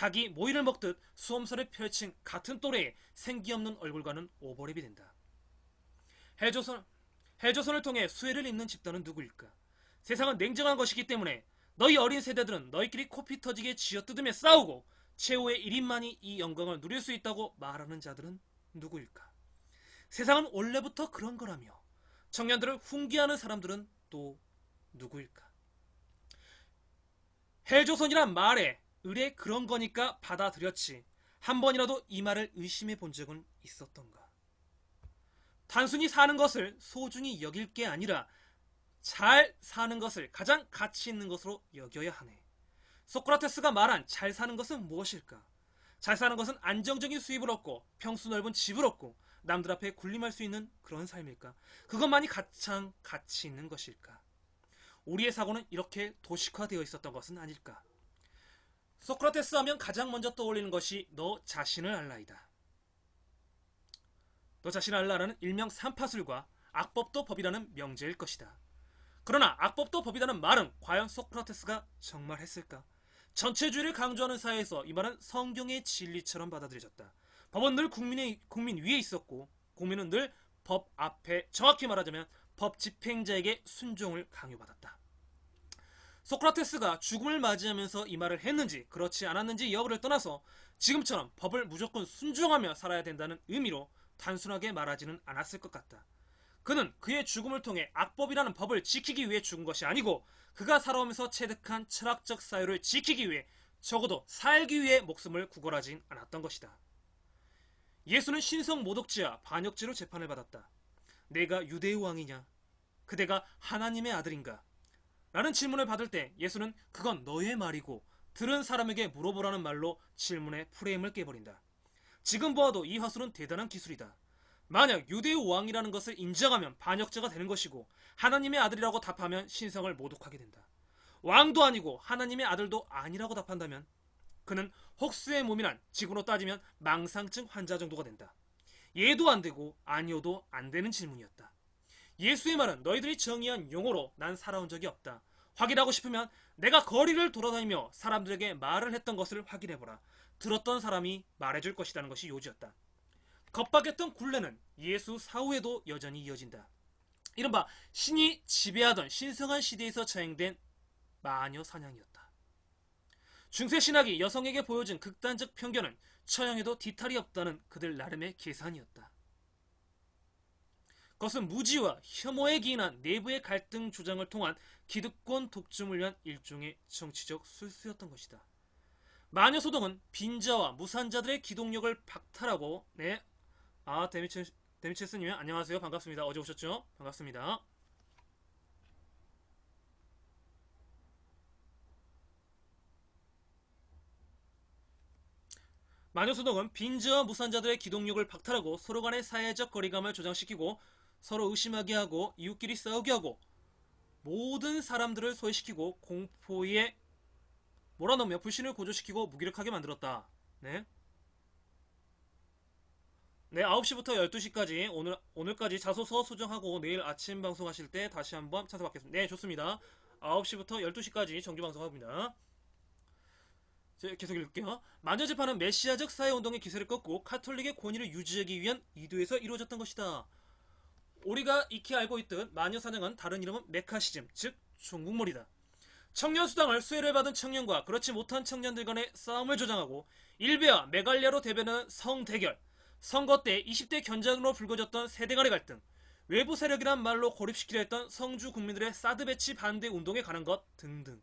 닭이 모이를 먹듯 수험설에 펼친 같은 또래의 생기 없는 얼굴과는 오버랩이 된다. 해조선, 해조선을 통해 수혜를 입는 집단은 누구일까? 세상은 냉정한 것이기 때문에 너희 어린 세대들은 너희끼리 코피 터지게 쥐어뜯으며 싸우고 최후의 1인만이 이 영광을 누릴 수 있다고 말하는 자들은 누구일까? 세상은 원래부터 그런 거라며 청년들을 훈계하는 사람들은 또 누구일까? 해조선이란 말에 의뢰 그런 거니까 받아들였지 한 번이라도 이 말을 의심해 본 적은 있었던가? 단순히 사는 것을 소중히 여길 게 아니라 잘 사는 것을 가장 가치 있는 것으로 여겨야 하네. 소크라테스가 말한 잘 사는 것은 무엇일까? 잘 사는 것은 안정적인 수입을 얻고 평수 넓은 집을 얻고 남들 앞에 군림할 수 있는 그런 삶일까? 그것만이 가장 가치 있는 것일까? 우리의 사고는 이렇게 도식화되어 있었던 것은 아닐까? 소크라테스 하면 가장 먼저 떠올리는 것이 너 자신을 알라이다. 너 자신을 알라라는 일명 삼파술과 악법도 법이라는 명제일 것이다. 그러나 악법도 법이라는 말은 과연 소크라테스가 정말 했을까? 전체주의를 강조하는 사회에서 이 말은 성경의 진리처럼 받아들여졌다. 법은 늘 국민 위에 있었고 국민은 늘 법 앞에, 정확히 말하자면 법 집행자에게 순종을 강요받았다. 소크라테스가 죽음을 맞이하면서 이 말을 했는지 그렇지 않았는지 여부를 떠나서 지금처럼 법을 무조건 순종하며 살아야 된다는 의미로 단순하게 말하지는 않았을 것 같다. 그는 그의 죽음을 통해 악법이라는 법을 지키기 위해 죽은 것이 아니고 그가 살아오면서 체득한 철학적 사유를 지키기 위해, 적어도 살기 위해 목숨을 구걸하진 않았던 것이다. 예수는 신성 모독죄와 반역죄로 재판을 받았다. 내가 유대의 왕이냐? 그대가 하나님의 아들인가? 라는 질문을 받을 때 예수는 그건 너의 말이고 들은 사람에게 물어보라는 말로 질문의 프레임을 깨버린다. 지금 보아도 이 화술은 대단한 기술이다. 만약 유대의 왕이라는 것을 인정하면 반역죄가 되는 것이고 하나님의 아들이라고 답하면 신성을 모독하게 된다. 왕도 아니고 하나님의 아들도 아니라고 답한다면 그는 혹스의 몸이란 지구로 따지면 망상증 환자 정도가 된다. 예도 안 되고 아니어도 안 되는 질문이었다. 예수의 말은 너희들이 정의한 용어로 난 살아온 적이 없다. 확인하고 싶으면 내가 거리를 돌아다니며 사람들에게 말을 했던 것을 확인해보라. 들었던 사람이 말해줄 것이라는 것이 요지였다. 겁박했던 굴레는 예수 사후에도 여전히 이어진다. 이른바 신이 지배하던 신성한 시대에서 자행된 마녀 사냥이었다. 중세신학이 여성에게 보여준 극단적 편견은 처형에도 뒤탈이 없다는 그들 나름의 계산이었다. 그것은 무지와 혐오에 기인한 내부의 갈등 조장을 통한 기득권 독점을 위한 일종의 정치적 술수였던 것이다. 마녀소동은 빈자와 무산자들의 기동력을 박탈하고 데미체스님 안녕하세요. 반갑습니다. 어제 오셨죠? 반갑습니다. 마녀소동은 빈자와 무산자들의 기동력을 박탈하고 서로 간의 사회적 거리감을 조장시키고 서로 의심하게 하고 이웃끼리 싸우게 하고 모든 사람들을 소외시키고 공포에 몰아넣으며 불신을 고조시키고 무기력하게 만들었다. 네. 네, 9시부터 12시까지 오늘까지 자소서 수정하고 내일 아침 방송하실 때 다시 한번 찾아뵙겠습니다. 네, 좋습니다. 9시부터 12시까지 정규 방송합니다. 계속 읽을게요. 만녀재판은 메시아적 사회운동의 기세를 꺾고 카톨릭의 권위를 유지하기 위한 의도에서 이루어졌던 것이다. 우리가 익히 알고 있듯 마녀사냥은 다른 이름은 메카시즘, 즉 중국몰이다. 청년수당을 수혜를 받은 청년과 그렇지 못한 청년들 간의 싸움을 조장하고 일베와 메갈리아로 대변하는 성대결, 선거 때 20대 견장으로 불거졌던 세대 간의 갈등, 외부 세력이란 말로 고립시키려 했던 성주 국민들의 사드 배치 반대 운동에 관한 것 등등.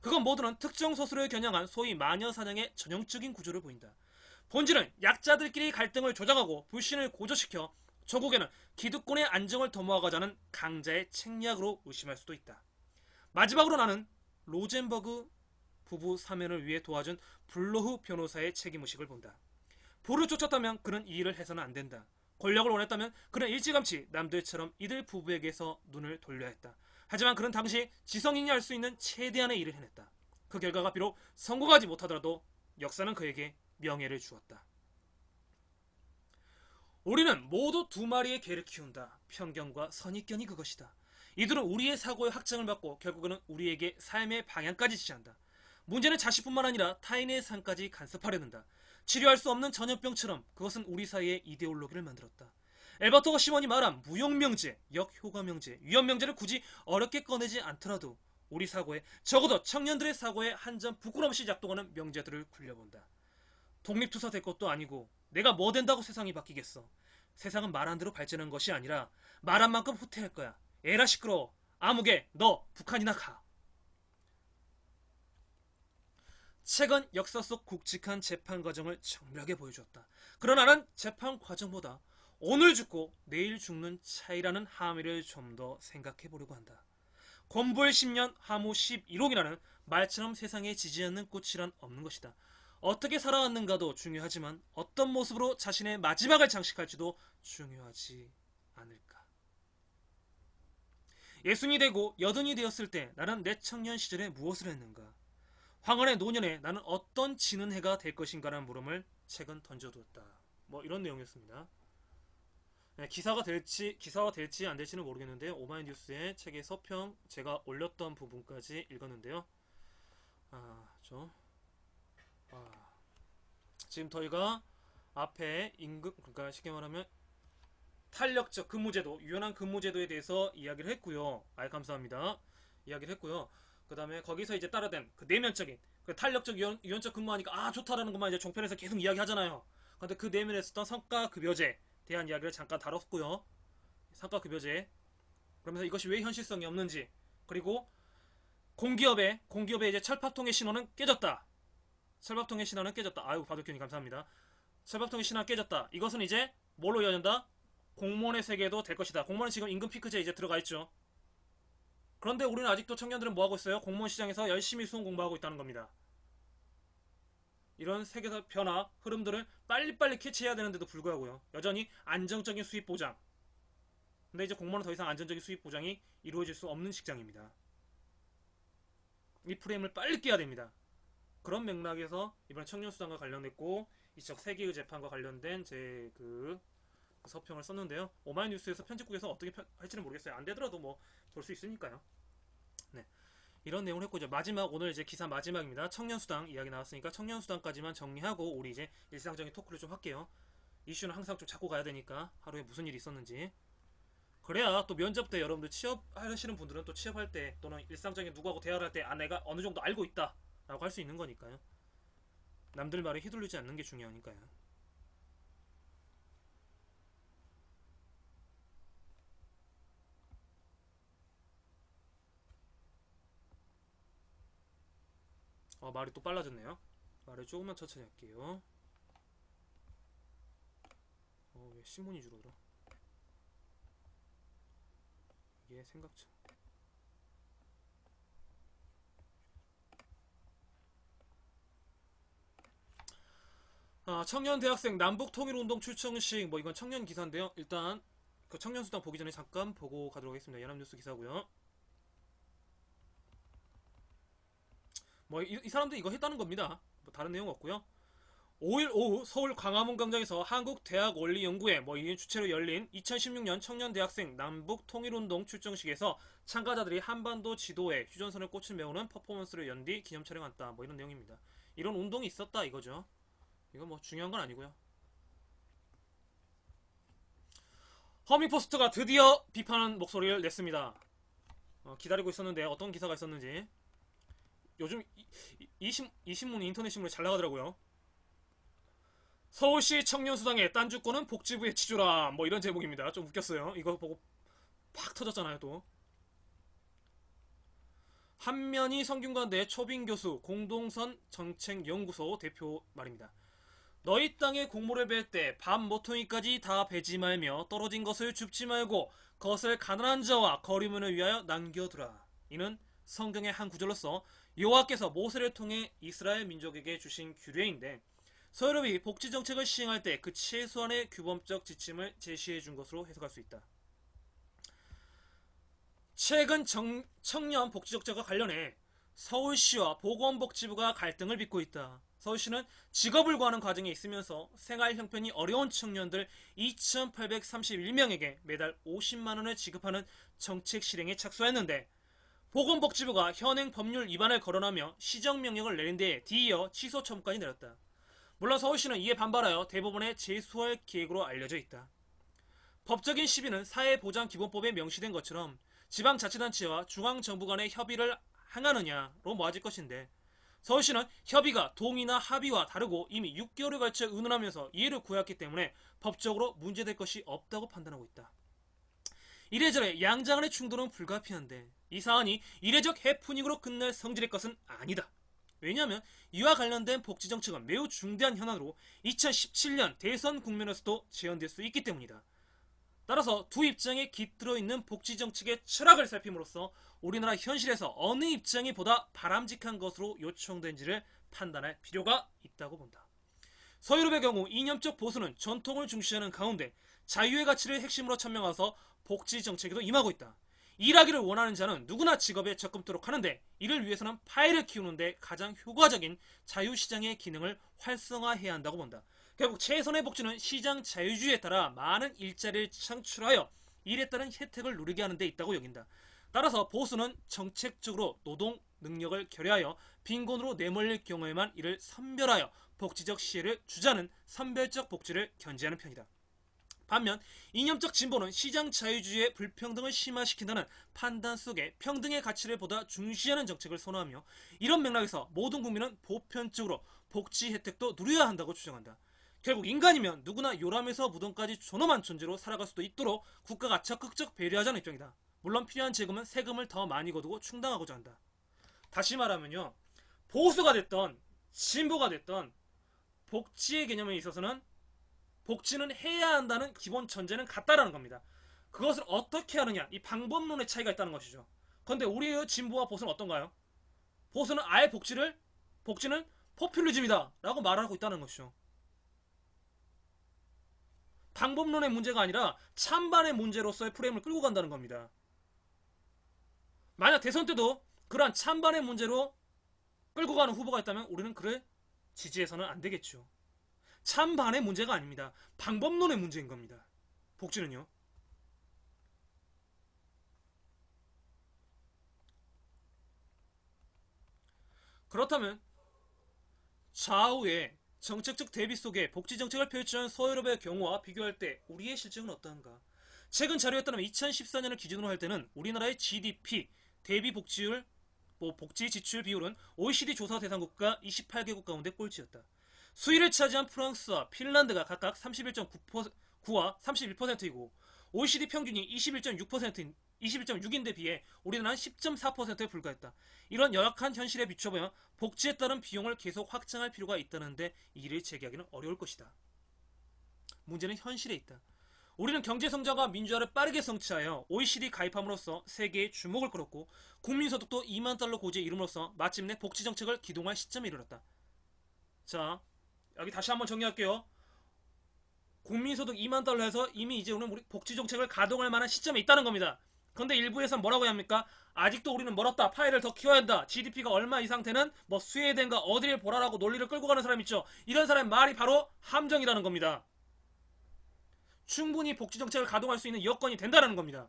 그건 모두는 특정 소수를 겨냥한 소위 마녀사냥의 전형적인 구조를 보인다. 본질은 약자들끼리 갈등을 조장하고 불신을 고조시켜 결국에는 기득권의 안정을 도모하고자 하는 강자의 책략으로 의심할 수도 있다. 마지막으로 나는 로젠버그 부부 사면을 위해 도와준 블로흐 변호사의 책임의식을 본다. 부를 쫓았다면 그는 이 일을 해서는 안 된다. 권력을 원했다면 그는 일찌감치 남들처럼 이들 부부에게서 눈을 돌려야 했다. 하지만 그는 당시 지성인이 할 수 있는 최대한의 일을 해냈다. 그 결과가 비록 성공하지 못하더라도 역사는 그에게 명예를 주었다. 우리는 모두 두 마리의 개를 키운다. 편견과 선입견이 그것이다. 이들은 우리의 사고의 확장을 받고 결국은 우리에게 삶의 방향까지 지시한다. 문제는 자식뿐만 아니라 타인의 삶까지 간섭하려는다. 치료할 수 없는 전염병처럼 그것은 우리 사이의 이데올로기를 만들었다. 엘버토 시몬이 말한 무용명제, 역효과명제, 위험명제를 굳이 어렵게 꺼내지 않더라도 우리 사고에, 적어도 청년들의 사고에 한 점 부끄럼 없이 작동하는 명제들을 굴려본다. 독립투사 될 것도 아니고 내가 뭐 된다고 세상이 바뀌겠어. 세상은 말한 대로 발전한 것이 아니라 말한 만큼 후퇴할 거야. 에라 시끄러워. 아무개 너 북한이나 가. 최근 역사 속 굵직한 재판 과정을 정밀하게 보여주었다. 그러나 나는 재판 과정보다 오늘 죽고 내일 죽는 차이라는 함의를 좀 더 생각해 보려고 한다. 권보의 10년 하무 11호기라는 말처럼 세상에 지지 않는 꽃이란 없는 것이다. 어떻게 살아왔는가도 중요하지만 어떤 모습으로 자신의 마지막을 장식할지도 중요하지 않을까. 예순이 되고 여든이 되었을 때 나는 내 청년 시절에 무엇을 했는가? 황혼의 노년에 나는 어떤 지는 해가 될 것인가라는 물음을 최근 던져두었다. 뭐 이런 내용이었습니다. 네, 기사가 될지 안 될지는 모르겠는데요. 오마이뉴스의 책의 서평 제가 올렸던 부분까지 읽었는데요. 지금 저희가 앞에 임금, 그러니까 쉽게 말하면 탄력적 근무제도, 유연한 근무제도에 대해서 이야기를 했고요. 감사합니다. 이야기를 했고요. 그 다음에 거기서 이제 따라된 그 내면적인 그 탄력적 유연적 근무하니까 좋다라는 것만 이제 종편에서 계속 이야기하잖아요. 근데 그 내면에 있었던 성과급여제에 대한 이야기를 잠깐 다뤘고요. 성과급여제, 그러면서 이것이 왜 현실성이 없는지, 그리고 공기업의 이제 철밥통의 신호는 깨졌다. 철밥통의 신호는 깨졌다. 아유, 바둑견이 감사합니다. 철밥통의 신호는 깨졌다. 이것은 이제 뭘로 이어진다? 공무원의 세계도 될 것이다. 공무원은 지금 임금 피크제에 이제 들어가 있죠. 그런데 우리는 아직도 청년들은 뭐 하고 있어요? 공무원 시장에서 열심히 수험 공부하고 있다는 겁니다. 이런 세계사 변화, 흐름들을 빨리빨리 캐치해야 되는데도 불구하고요. 여전히 안정적인 수입 보장. 근데 이제 공무원은 더 이상 안정적인 수입 보장이 이루어질 수 없는 직장입니다. 이 프레임을 빨리 깨야 됩니다. 그런 맥락에서 이번에 청년수당과 관련됐고 이적 세계의 재판과 관련된 제 그 서평을 썼는데요. 오마이뉴스에서 편집국에서 어떻게 할지는 모르겠어요. 안 되더라도 뭐 볼 수 있으니까요. 네, 이런 내용을 했고, 이제 마지막, 오늘 이제 기사 마지막입니다. 청년수당 이야기 나왔으니까 청년수당까지만 정리하고 우리 이제 일상적인 토크를 좀 할게요. 이슈는 항상 좀 잡고 가야 되니까 하루에 무슨 일이 있었는지. 그래야 또 면접 때 여러분들 취업하시는 분들은 또 취업할 때 또는 일상적인 누구하고 대화를 할 때 내가 어느 정도 알고 있다 라고 할 수 있는 거니까요. 남들 말에 휘둘리지 않는 게 중요하니까요. 말이 또 빨라졌네요. 말을 조금만 천천히 할게요. 왜 신문이 줄어들어? 이게 생각처. 청년 대학생 남북 통일운동 출청식, 뭐 이건 청년 기사인데요. 일단 그 청년수당 보기 전에 잠깐 보고 가도록 하겠습니다. 연합뉴스 기사고요. 뭐 이 사람들이 이거 했다는 겁니다. 뭐 다른 내용 없고요. 5일 오후 서울 광화문 광장에서 한국대학원리연구회 이 주최로 열린 2016년 청년 대학생 남북 통일운동 출정식에서 참가자들이 한반도 지도에 휴전선을 꽃을 메우는 퍼포먼스를 연 뒤 기념 촬영했다. 뭐 이런 내용입니다. 이런 운동이 있었다 이거죠. 이거 뭐 중요한 건 아니고요. 허밍포스트가 드디어 비판하는 목소리를 냈습니다. 기다리고 있었는데 어떤 기사가 있었는지. 요즘 이 신문이 인터넷 신문에 잘 나가더라고요. 서울시 청년수당에 딴주권은 복지부에 치주라, 뭐 이런 제목입니다. 좀 웃겼어요. 이거 보고 팍 터졌잖아요. 또 한면희 성균관대 초빙교수 공동선 정책연구소 대표 말입니다. 너희 땅에 곡물을 벨 때 밥 모퉁이까지 다 베지 말며 떨어진 것을 줍지 말고 그것을 가난한 자와 거리문을 위하여 남겨두라. 이는 성경의 한 구절로서 여호와께서 모세를 통해 이스라엘 민족에게 주신 규례인데, 서유럽이 복지정책을 시행할 때 그 최소한의 규범적 지침을 제시해 준 것으로 해석할 수 있다. 최근 청년 복지정책과 관련해 서울시와 보건복지부가 갈등을 빚고 있다. 서울시는 직업을 구하는 과정에 있으면서 생활 형편이 어려운 청년들 2,831명에게 매달 50만원을 지급하는 정책 실행에 착수했는데, 보건복지부가 현행 법률 위반을 거론하며 시정명령을 내린 데에 뒤이어 취소 처분까지 내렸다. 물론 서울시는 이에 반발하여 대법원에 제소할 계획으로 알려져 있다. 법적인 시비는 사회보장기본법에 명시된 것처럼 지방자치단체와 중앙정부 간의 협의를 행하느냐로 모아질 것인데, 서울시는 협의가 동의나 합의와 다르고 이미 6개월에 걸쳐 의논하면서 이해를 구했기 때문에 법적으로 문제될 것이 없다고 판단하고 있다. 이래저래 양자간의 충돌은 불가피한데 이 사안이 이례적 해프닝으로 끝날 성질의 것은 아니다. 왜냐하면 이와 관련된 복지정책은 매우 중대한 현안으로 2017년 대선 국면에서도 재현될 수 있기 때문이다. 따라서 두 입장에 깃들어 있는 복지정책의 철학을 살핌으로써 우리나라 현실에서 어느 입장이 보다 바람직한 것으로 요청된지를 판단할 필요가 있다고 본다. 서유럽의 경우 이념적 보수는 전통을 중시하는 가운데 자유의 가치를 핵심으로 천명하서 복지정책에도 임하고 있다. 일하기를 원하는 자는 누구나 직업에 적금토록 하는데 이를 위해서는 파이를 키우는데 가장 효과적인 자유시장의 기능을 활성화해야 한다고 본다. 결국 최선의 복지는 시장 자유주의에 따라 많은 일자리를 창출하여 일에 따른 혜택을 누리게 하는 데 있다고 여긴다. 따라서 보수는 정책적으로 노동 능력을 결여하여 빈곤으로 내몰릴 경우에만 이를 선별하여 복지적 시혜를 주자는 선별적 복지를 견지하는 편이다. 반면 이념적 진보는 시장 자유주의의 불평등을 심화시킨다는 판단 속에 평등의 가치를 보다 중시하는 정책을 선호하며 이런 맥락에서 모든 국민은 보편적으로 복지 혜택도 누려야 한다고 주장한다. 결국 인간이면 누구나 요람에서 무덤까지 존엄한 존재로 살아갈 수도 있도록 국가가 적극적 배려하자는 입장이다. 물론 필요한 재금은 세금을 더 많이 거두고 충당하고자 한다. 다시 말하면요, 보수가 됐던 진보가 됐던 복지의 개념에 있어서는 복지는 해야 한다는 기본 전제는 같다라는 겁니다. 그것을 어떻게 하느냐, 이 방법론의 차이가 있다는 것이죠. 그런데 우리의 진보와 보수는 어떤가요? 보수는 아예 복지는 포퓰리즘이다 라고 말하고 있다는 것이죠. 방법론의 문제가 아니라 찬반의 문제로서의 프레임을 끌고 간다는 겁니다. 만약 대선 때도 그러한 찬반의 문제로 끌고 가는 후보가 있다면 우리는 그를 지지해서는 안 되겠죠. 찬반의 문제가 아닙니다. 방법론의 문제인 겁니다. 복지는요. 그렇다면 좌우의 정책적 대비 속에 복지정책을 펼치는 서유럽의 경우와 비교할 때 우리의 실정은 어떠한가? 최근 자료에 따르면 2014년을 기준으로 할 때는 우리나라의 GDP 대비 복지율, 복지 지출 비율은 OECD 조사 대상 국가 28개국 가운데 꼴찌였다. 수위를 차지한 프랑스와 핀란드가 각각 31.9와 31%이고 OECD 평균이 21.6인데 비해 우리나라는 10.4%에 불과했다. 이런 열악한 현실에 비춰보면 복지에 따른 비용을 계속 확장할 필요가 있다는데 이를 제기하기는 어려울 것이다. 문제는 현실에 있다. 우리는 경제성장과 민주화를 빠르게 성취하여 OECD 가입함으로써 세계의 주목을 끌었고 국민소득도 2만 달러 고지에 이름으로써 마침내 복지정책을 기동할 시점에 이르렀다. 자, 여기 다시 한번 정리할게요. 국민소득 2만 달러 해서 이미 이제 우리 복지정책을 가동할 만한 시점에 있다는 겁니다. 그런데 일부에선 뭐라고 해야 합니까? 아직도 우리는 멀었다. 파이를 더 키워야 한다. GDP가 얼마 이상 되는 스웨덴과 어디를 보라라고 논리를 끌고 가는 사람 있죠. 이런 사람의 말이 바로 함정이라는 겁니다. 충분히 복지정책을 가동할 수 있는 여건이 된다는 겁니다.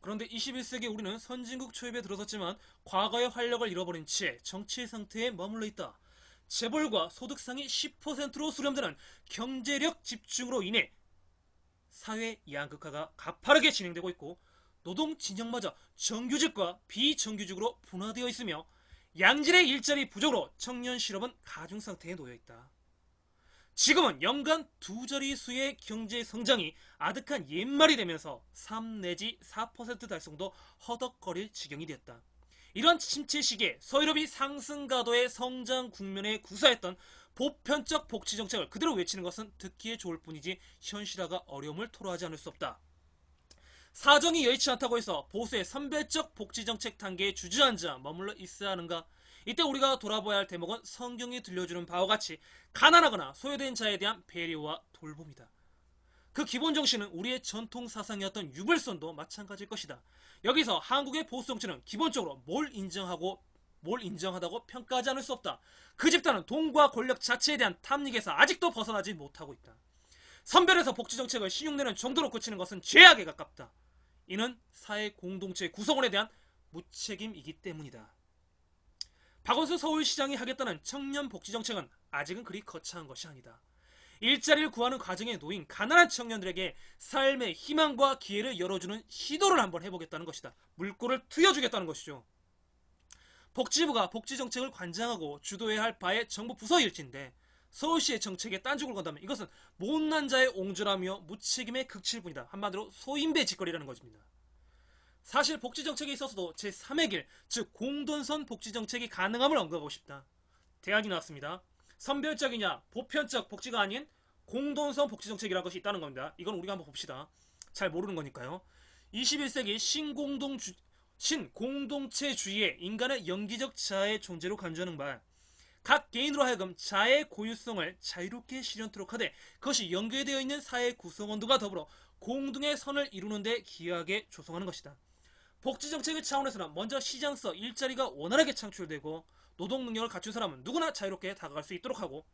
그런데 21세기 우리는 선진국 초입에 들어섰지만 과거의 활력을 잃어버린 채 정치 상태에 머물러 있다. 재벌과 소득상위 10%로 수렴되는 경제력 집중으로 인해 사회 양극화가 가파르게 진행되고 있고 노동 진영마저 정규직과 비정규직으로 분화되어 있으며 양질의 일자리 부족으로 청년 실업은 가중 상태에 놓여 있다. 지금은 연간 두 자릿수의 경제 성장이 아득한 옛말이 되면서 3 내지 4% 달성도 허덕거릴 지경이 되었다. 이런 침체 시기에 서유럽이 상승 가도의 성장 국면에 구사했던 보편적 복지 정책을 그대로 외치는 것은 듣기에 좋을 뿐이지 현실화가 어려움을 토로하지 않을 수 없다. 사정이 여의치 않다고 해서 보수의 선별적 복지 정책 단계에 주저앉아 머물러 있어야 하는가? 이때 우리가 돌아봐야 할 대목은 성경이 들려주는 바와 같이 가난하거나 소외된 자에 대한 배려와 돌봄이다. 그 기본 정신은 우리의 전통 사상이었던 유불선도 마찬가지일 것이다. 여기서 한국의 보수 정치는 기본적으로 뭘 인정하고 뭘 인정하다고 평가하지 않을 수 없다. 그 집단은 돈과 권력 자체에 대한 탐닉에서 아직도 벗어나지 못하고 있다. 선별해서 복지정책을 신용되는 정도로 그치는 것은 죄악에 가깝다. 이는 사회 공동체의 구성원에 대한 무책임이기 때문이다. 박원순 서울시장이 하겠다는 청년 복지정책은 아직은 그리 거창한 것이 아니다. 일자리를 구하는 과정에 놓인 가난한 청년들에게 삶의 희망과 기회를 열어주는 시도를 한번 해보겠다는 것이다. 물꼬를 트여주겠다는 것이죠. 복지부가 복지정책을 관장하고 주도해야 할 바의 정부 부서일진데 서울시의 정책에 딴죽을 건다면 이것은 못난 자의 옹졸하며 무책임의 극치일 뿐이다. 한마디로 소인배 짓거리라는 것입니다. 사실 복지정책에 있어서도 제3의 길, 즉 공돈선 복지정책이 가능함을 언급하고 싶다. 대안이 나왔습니다. 선별적이냐 보편적 복지가 아닌 공동선 복지정책이라는 것이 있다는 겁니다. 이건 우리가 한번 봅시다. 잘 모르는 거니까요. 21세기 신공동체주의의 인간의 영기적 자아의 존재로 간주하는 바, 각 개인으로 하여금 자아의 고유성을 자유롭게 실현토록 하되 그것이 연계되어 있는 사회 구성원들과 더불어 공동의 선을 이루는 데 기여하게 조성하는 것이다. 복지정책의 차원에서는 먼저 시장서 일자리가 원활하게 창출되고 노동 능력을 갖춘 사람은 누구나 자유롭게 다가갈 수 있도록 하고,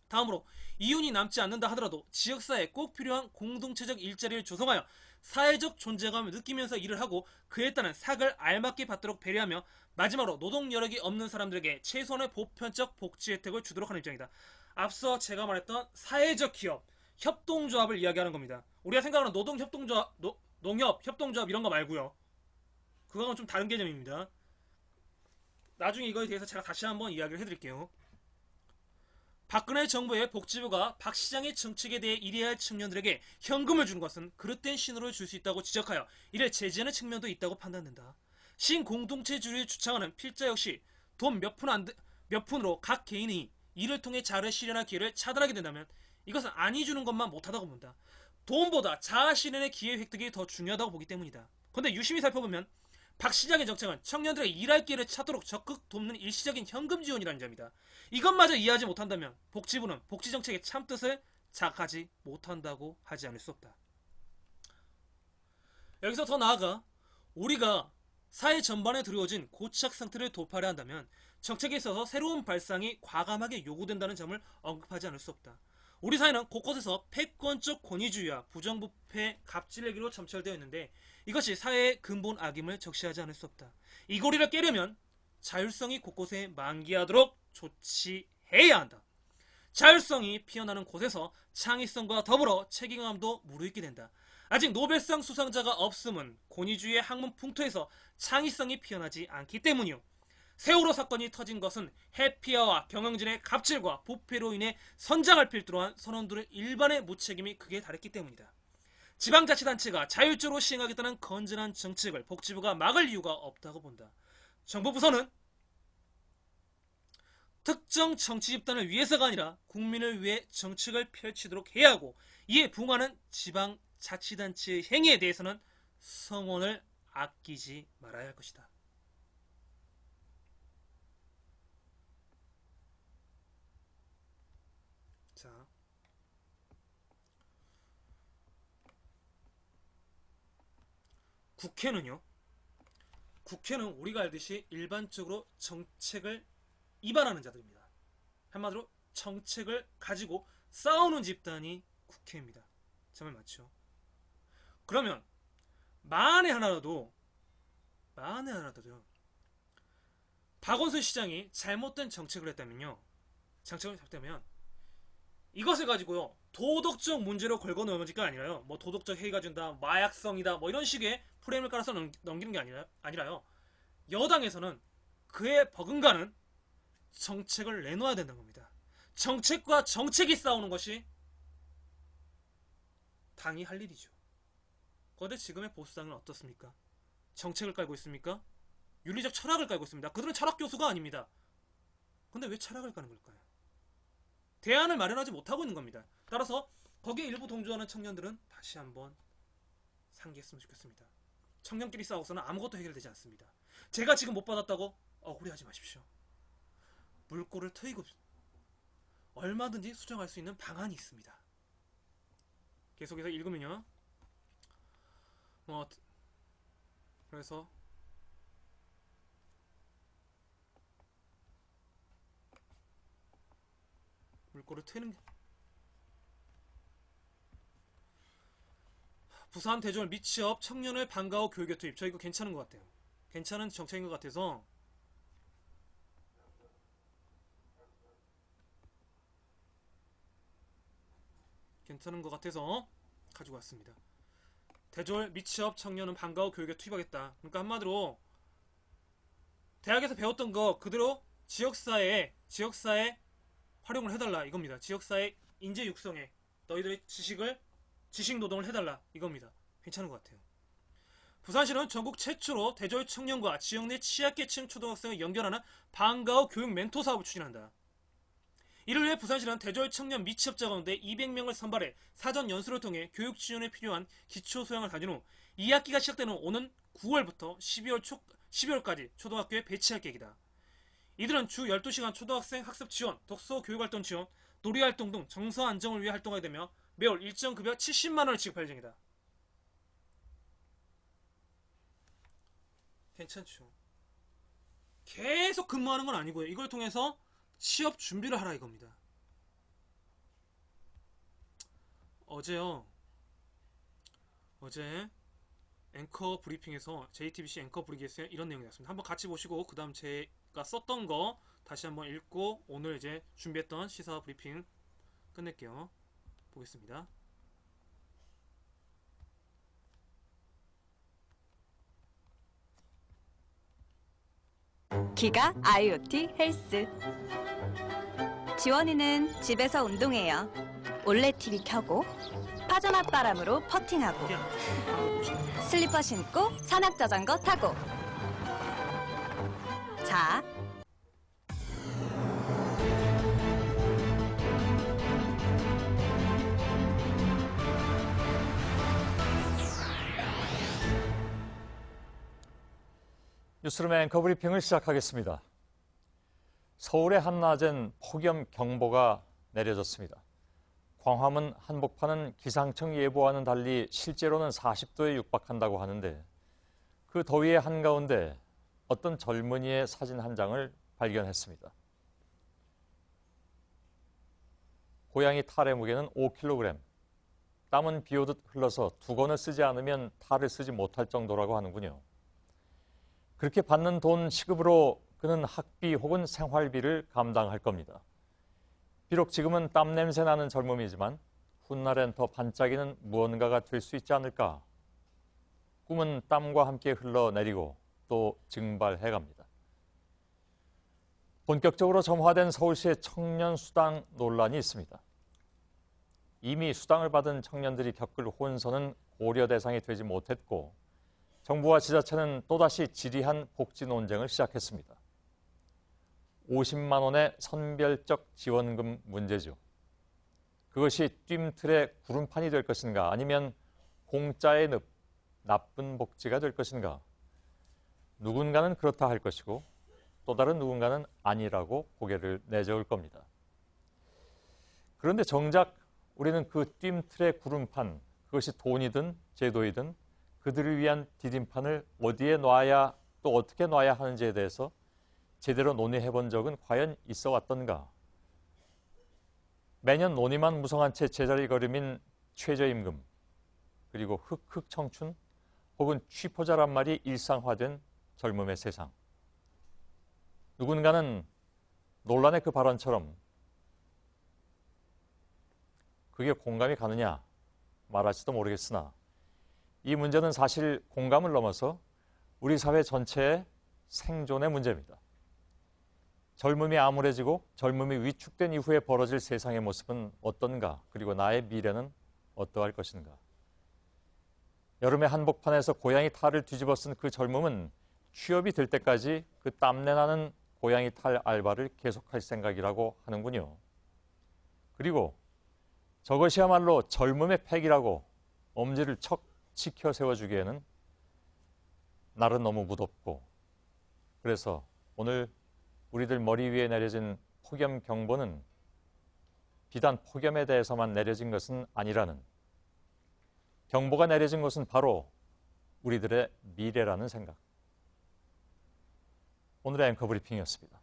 다음으로 이윤이 남지 않는다 하더라도 지역사회에 꼭 필요한 공동체적 일자리를 조성하여 사회적 존재감을 느끼면서 일을 하고 그에 따른 삭을 알맞게 받도록 배려하며, 마지막으로 노동 여력이 없는 사람들에게 최소한의 보편적 복지 혜택을 주도록 하는 입장이다. 앞서 제가 말했던 사회적 기업, 협동조합을 이야기하는 겁니다. 우리가 생각하는 노동협동조합, 농협협동조합 이런 거 말고요. 그거는 좀 다른 개념입니다. 나중에 이거에 대해서 제가 다시 한번 이야기를 해드릴게요. 박근혜 정부의 복지부가 박 시장의 정책에 대해 일해야 할 청년들에게 현금을 주는 것은 그릇된 신호를 줄 수 있다고 지적하여 이를 제지하는 측면도 있다고 판단된다. 신공동체주의를 주창하는 필자 역시 돈 몇 푼으로 각 개인이 이를 통해 자아를 실현할 기회를 차단하게 된다면 이것은 안이 주는 것만 못하다고 본다. 돈보다 자아 실현의 기회 획득이 더 중요하다고 보기 때문이다. 그런데 유심히 살펴보면 박 시장의 정책은 청년들의 일할 기회를 찾도록 적극 돕는 일시적인 현금 지원이라는 점이다. 이것마저 이해하지 못한다면 복지부는 복지정책의 참뜻을 자각하지 못한다고 하지 않을 수 없다. 여기서 더 나아가 우리가 사회 전반에 드리워진 고착 상태를 돌파해야 한다면 정책에 있어서 새로운 발상이 과감하게 요구된다는 점을 언급하지 않을 수 없다. 우리 사회는 곳곳에서 패권적 권위주의와 부정부패, 갑질내기로 점철되어 있는데 이것이 사회의 근본 악임을 적시하지 않을 수 없다. 이 고리를 깨려면 자율성이 곳곳에 만기하도록 조치해야 한다. 자율성이 피어나는 곳에서 창의성과 더불어 책임감도 무르익게 된다. 아직 노벨상 수상자가 없음은 권위주의의 학문 풍토에서 창의성이 피어나지 않기 때문이요. 세월호 사건이 터진 것은 해피아와 경영진의 갑질과 부패로 인해 선장을 필두로 한 선원들의 일반의 무책임이 극에 달했기 때문이다. 지방자치단체가 자율적으로 시행하겠다는 건전한 정책을 복지부가 막을 이유가 없다고 본다. 정부 부서는 특정 정치 집단을 위해서가 아니라 국민을 위해 정책을 펼치도록 해야 하고, 이에 부응하는 지방자치단체의 행위에 대해서는 성원을 아끼지 말아야 할 것이다. 자, 국회는 우리가 알듯이 일반적으로 정책을 입안하는 자들입니다. 한마디로 정책을 가지고 싸우는 집단이 국회입니다. 정말 맞죠? 그러면 만에 하나라도 박원순 시장이 잘못된 정책을 했다면요, 이것을 가지고요 도덕적 문제로 걸고 넘어질 게 아니라요, 뭐 도덕적 해이가 준다, 마약성이다, 뭐 이런 식의 프레임을 깔아서 넘기는 게 아니라요, 여당에서는 그에 버금가는 정책을 내놓아야 된다는 겁니다. 정책과 정책이 싸우는 것이 당이 할 일이죠. 그런데 지금의 보수당은 어떻습니까? 정책을 깔고 있습니까? 윤리적 철학을 깔고 있습니다. 그들은 철학 교수가 아닙니다. 근데 왜 철학을 까는 걸까요? 대안을 마련하지 못하고 있는 겁니다. 따라서 거기에 일부 동조하는 청년들은 다시 한번 상기했으면 좋겠습니다. 청년끼리 싸워서는 아무것도 해결되지 않습니다. 제가 지금 못 받았다고 억울해하지 마십시오. 물꼬를 트이고 얼마든지 수정할 수 있는 방안이 있습니다. 계속해서 읽으면요, 그래서 물꼬를 트는 게. 부산 대졸 미취업 청년을 방과 후 교육에 투입. 저 이거 괜찮은 것 같아요. 괜찮은 정책인 것 같아서 가지고 왔습니다. 대졸 미취업 청년은 방과 후 교육에 투입하겠다. 그러니까 한마디로 대학에서 배웠던 거 그대로 지역사회에 활용을 해달라 이겁니다. 지역사회 인재 육성에 너희들의 지식 노동을 해달라 이겁니다. 괜찮은 것 같아요. 부산시는 전국 최초로 대졸 청년과 지역 내 취약계층 초등학생을 연결하는 방과 후 교육 멘토 사업을 추진한다. 이를 위해 부산시는 대졸 청년 미취업자 가운데 200명을 선발해 사전 연수를 통해 교육 지원에 필요한 기초 소양을 다진 후 2학기가 시작되는 오는 9월부터 12월까지 초등학교에 배치할 계획이다. 이들은 주 12시간 초등학생 학습 지원, 독서 교육활동 지원, 놀이활동 등 정서 안정을 위해 활동하게 되며 매월 일정 급여 70만원을 지급할 예정이다. 괜찮죠? 계속 근무하는 건 아니고요. 이걸 통해서 취업 준비를 하라 이겁니다. 어제 앵커 브리핑에서 JTBC 앵커 브리핑에서 이런 내용이 나왔습니다. 한번 같이 보시고 그 다음 제가 썼던 거 다시 한번 읽고 오늘 이제 준비했던 시사 브리핑 끝낼게요. 보겠습니다. 기가 IoT 헬스. 지원이는 집에서 운동해요. 올레 TV 켜고 파자마 바람으로 퍼팅하고 슬리퍼 신고 산악 자전거 타고. 자, 뉴스룸의 앵커 브리핑을 시작하겠습니다. 서울의 한낮엔 폭염 경보가 내려졌습니다. 광화문 한복판은 기상청 예보와는 달리 실제로는 40도에 육박한다고 하는데 그 더위의 한가운데 어떤 젊은이의 사진 한 장을 발견했습니다. 고양이 탈의 무게는 5kg, 땀은 비 오듯 흘러서 2권을 쓰지 않으면 탈을 쓰지 못할 정도라고 하는군요. 그렇게 받는 돈 시급으로 그는 학비 혹은 생활비를 감당할 겁니다. 비록 지금은 땀 냄새 나는 젊음이지만 훗날엔 더 반짝이는 무언가가 될 수 있지 않을까. 꿈은 땀과 함께 흘러내리고 또 증발해갑니다. 본격적으로 점화된 서울시의 청년 수당 논란이 있습니다. 이미 수당을 받은 청년들이 겪을 혼선은 고려 대상이 되지 못했고 정부와 지자체는 또다시 지리한 복지 논쟁을 시작했습니다. 50만 원의 선별적 지원금 문제죠. 그것이 뜀틀의 구름판이 될 것인가 아니면 공짜의 늪, 나쁜 복지가 될 것인가. 누군가는 그렇다 할 것이고 또 다른 누군가는 아니라고 고개를 내저을 겁니다. 그런데 정작 우리는 그 뜀틀의 구름판, 그것이 돈이든 제도이든 그들을 위한 디딤판을 어디에 놔야 또 어떻게 놔야 하는지에 대해서 제대로 논의해 본 적은 과연 있어 왔던가. 매년 논의만 무성한 채 제자리걸음인 최저임금, 그리고 흑흑 청춘 혹은 취포자란 말이 일상화된 젊음의 세상. 누군가는 논란의 그 발언처럼 그게 공감이 가느냐 말할지도 모르겠으나 이 문제는 사실 공감을 넘어서 우리 사회 전체의 생존의 문제입니다. 젊음이 암울해지고 젊음이 위축된 이후에 벌어질 세상의 모습은 어떤가, 그리고 나의 미래는 어떠할 것인가. 여름의 한복판에서 고양이 탈을 뒤집어 쓴 그 젊음은 취업이 될 때까지 그 땀내나는 고양이 탈 알바를 계속할 생각이라고 하는군요. 그리고 저것이야말로 젊음의 패기라고 엄지를 척 치켜 세워주기에는 날은 너무 무덥고, 그래서 오늘 우리들 머리 위에 내려진 폭염 경보는 비단 폭염에 대해서만 내려진 것은 아니라는, 경보가 내려진 것은 바로 우리들의 미래라는 생각. 오늘의 앵커 브리핑이었습니다.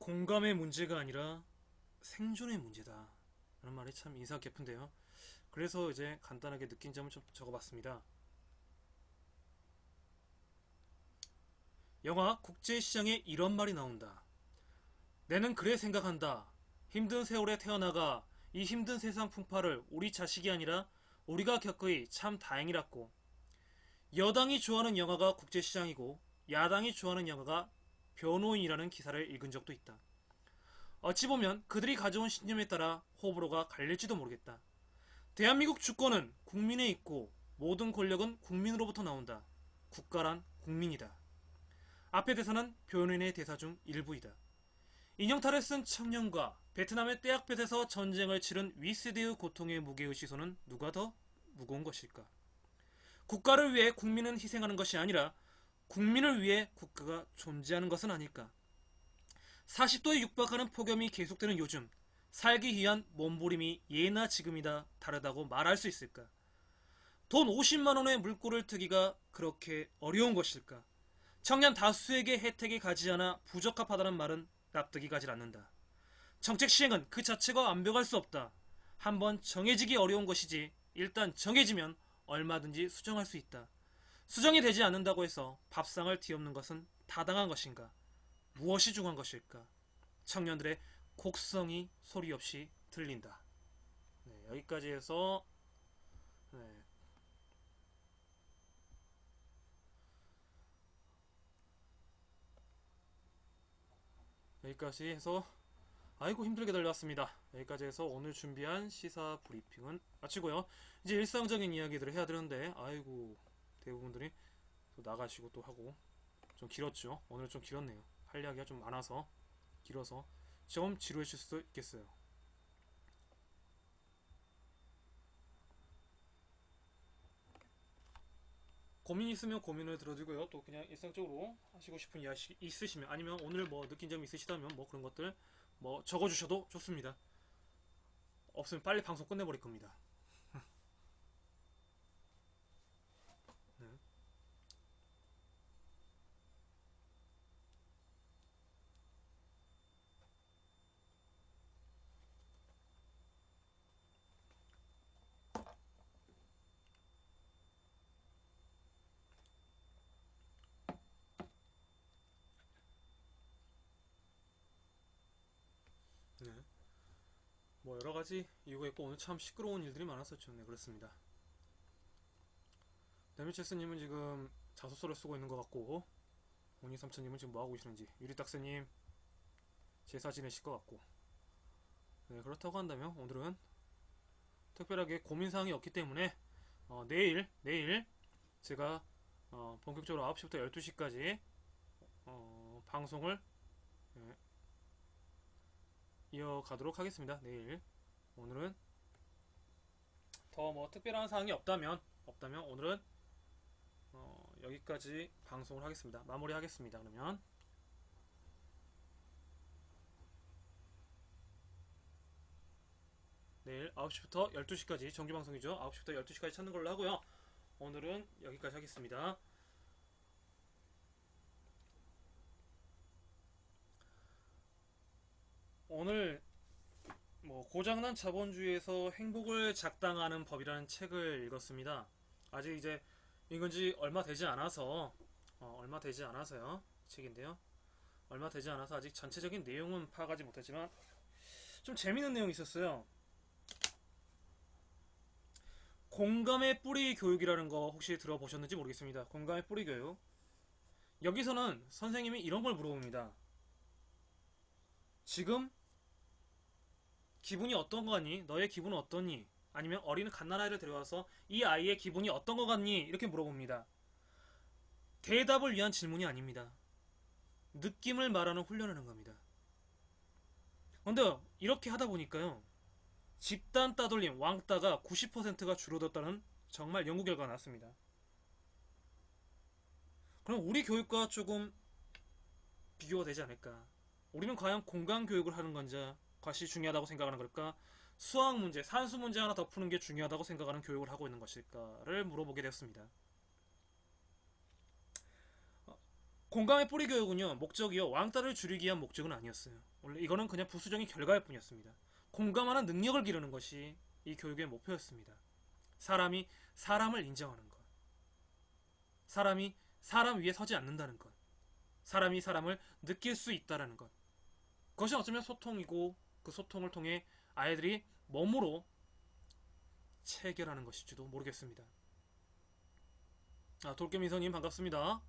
공감의 문제가 아니라 생존의 문제다 라는 말이 참 인상 깊은데요. 그래서 이제 간단하게 느낀 점을 좀 적어봤습니다. 영화 국제시장에 이런 말이 나온다. 내는 그래 생각한다. 힘든 세월에 태어나가 이 힘든 세상 풍파를 우리 자식이 아니라 우리가 겪으이 참 다행이랐고, 여당이 좋아하는 영화가 국제시장이고 야당이 좋아하는 영화가 변호인이라는 기사를 읽은 적도 있다. 어찌 보면 그들이 가져온 신념에 따라 호불호가 갈릴지도 모르겠다. 대한민국 주권은 국민에 있고 모든 권력은 국민으로부터 나온다. 국가란 국민이다. 앞의 대사는 변호인의 대사 중 일부이다. 인형탈을 쓴 청년과 베트남의 떼약볕에서 전쟁을 치른 윗세대의 고통의 무게의 시선은 누가 더 무거운 것일까? 국가를 위해 국민은 희생하는 것이 아니라 국민을 위해 국가가 존재하는 것은 아닐까? 40도에 육박하는 폭염이 계속되는 요즘, 살기 위한 몸부림이 예나 지금이다 다르다고 말할 수 있을까? 돈 50만원의 물꼬를 트기가 그렇게 어려운 것일까? 청년 다수에게 혜택이 가지 않아 부적합하다는 말은 납득이 가지 않는다. 정책 시행은 그 자체가 완벽할 수 없다. 한번 정해지기 어려운 것이지 일단 정해지면 얼마든지 수정할 수 있다. 수정이 되지 않는다고 해서 밥상을 뒤엎는 것은 타당한 것인가? 무엇이 중요한 것일까? 청년들의 곡성이 소리 없이 들린다. 네, 여기까지 해서 네, 여기까지 해서 아이고 힘들게 달려왔습니다. 여기까지 해서 오늘 준비한 시사 브리핑은 마치고요. 이제 일상적인 이야기들을 해야 되는데 아이고 대부분들이 또 나가시고 또 하고 좀 길었죠. 오늘 좀 길었네요. 할 이야기가 좀 많아서 길어서 좀 지루해질 수도 있겠어요. 고민 있으면 고민을 들어주고요. 또 그냥 일상적으로 하시고 싶은 이야기 있으시면 아니면 오늘 뭐 느낀 점 있으시다면 뭐 그런 것들 뭐 적어주셔도 좋습니다. 없으면 빨리 방송 끝내버릴 겁니다. 네. 네. 뭐 여러가지 이유가 있고 오늘 참 시끄러운 일들이 많았었죠. 네, 그렇습니다. 데미체스님은 지금 자소서를 쓰고 있는 것 같고 오니삼천님은 지금 뭐하고 계시는지, 유리딱스님 제사 지내실 것 같고, 네, 그렇다고 한다면 오늘은 특별하게 고민사항이 없기 때문에 내일 제가 본격적으로 9시부터 12시까지 방송을 예, 이어가도록 하겠습니다. 내일. 오늘은 더 뭐 특별한 사항이 없다면 오늘은 여기까지 방송을 하겠습니다. 마무리하겠습니다. 그러면 내일 9시부터 12시까지 정규방송이죠. 9시부터 12시까지 찾는 걸로 하고요. 오늘은 여기까지 하겠습니다. 오늘 뭐 고장난 자본주의에서 행복을 작당하는 법이라는 책을 읽었습니다. 아직 이제 읽은 지 얼마 되지 않아서요. 책인데요. 얼마 되지 않아서 아직 전체적인 내용은 파악하지 못했지만 좀 재밌는 내용이 있었어요. 공감의 뿌리 교육이라는 거 혹시 들어보셨는지 모르겠습니다. 공감의 뿌리 교육. 여기서는 선생님이 이런 걸 물어봅니다. 지금 기분이 어떤 거 같니? 너의 기분은 어떠니? 아니면 어린 갓난아이를 데려와서 이 아이의 기분이 어떤 거 같니? 이렇게 물어봅니다. 대답을 위한 질문이 아닙니다. 느낌을 말하는 훈련하는 겁니다. 근데 이렇게 하다 보니까요, 집단 따돌림, 왕따가 90%가 줄어들었다는 정말 연구 결과가 나왔습니다. 그럼 우리 교육과 조금 비교가 되지 않을까? 우리는 과연 공감 교육을 하는 건지 것이 중요하다고 생각하는 걸까? 수학 문제, 산수 문제 하나 더 푸는 게 중요하다고 생각하는 교육을 하고 있는 것일까를 물어보게 되었습니다. 공감의 뿌리 교육은요, 목적이요, 왕따를 줄이기 위한 목적은 아니었어요. 원래 이거는 그냥 부수적인 결과일 뿐이었습니다. 공감하는 능력을 기르는 것이 이 교육의 목표였습니다. 사람이 사람을 인정하는 것. 사람이 사람 위에 서지 않는다는 것. 사람이 사람을 느낄 수 있다는 것. 그것이 어쩌면 소통이고 그 소통을 통해 아이들이 몸으로 체결하는 것일지도 모르겠습니다. 돌개미선님 반갑습니다.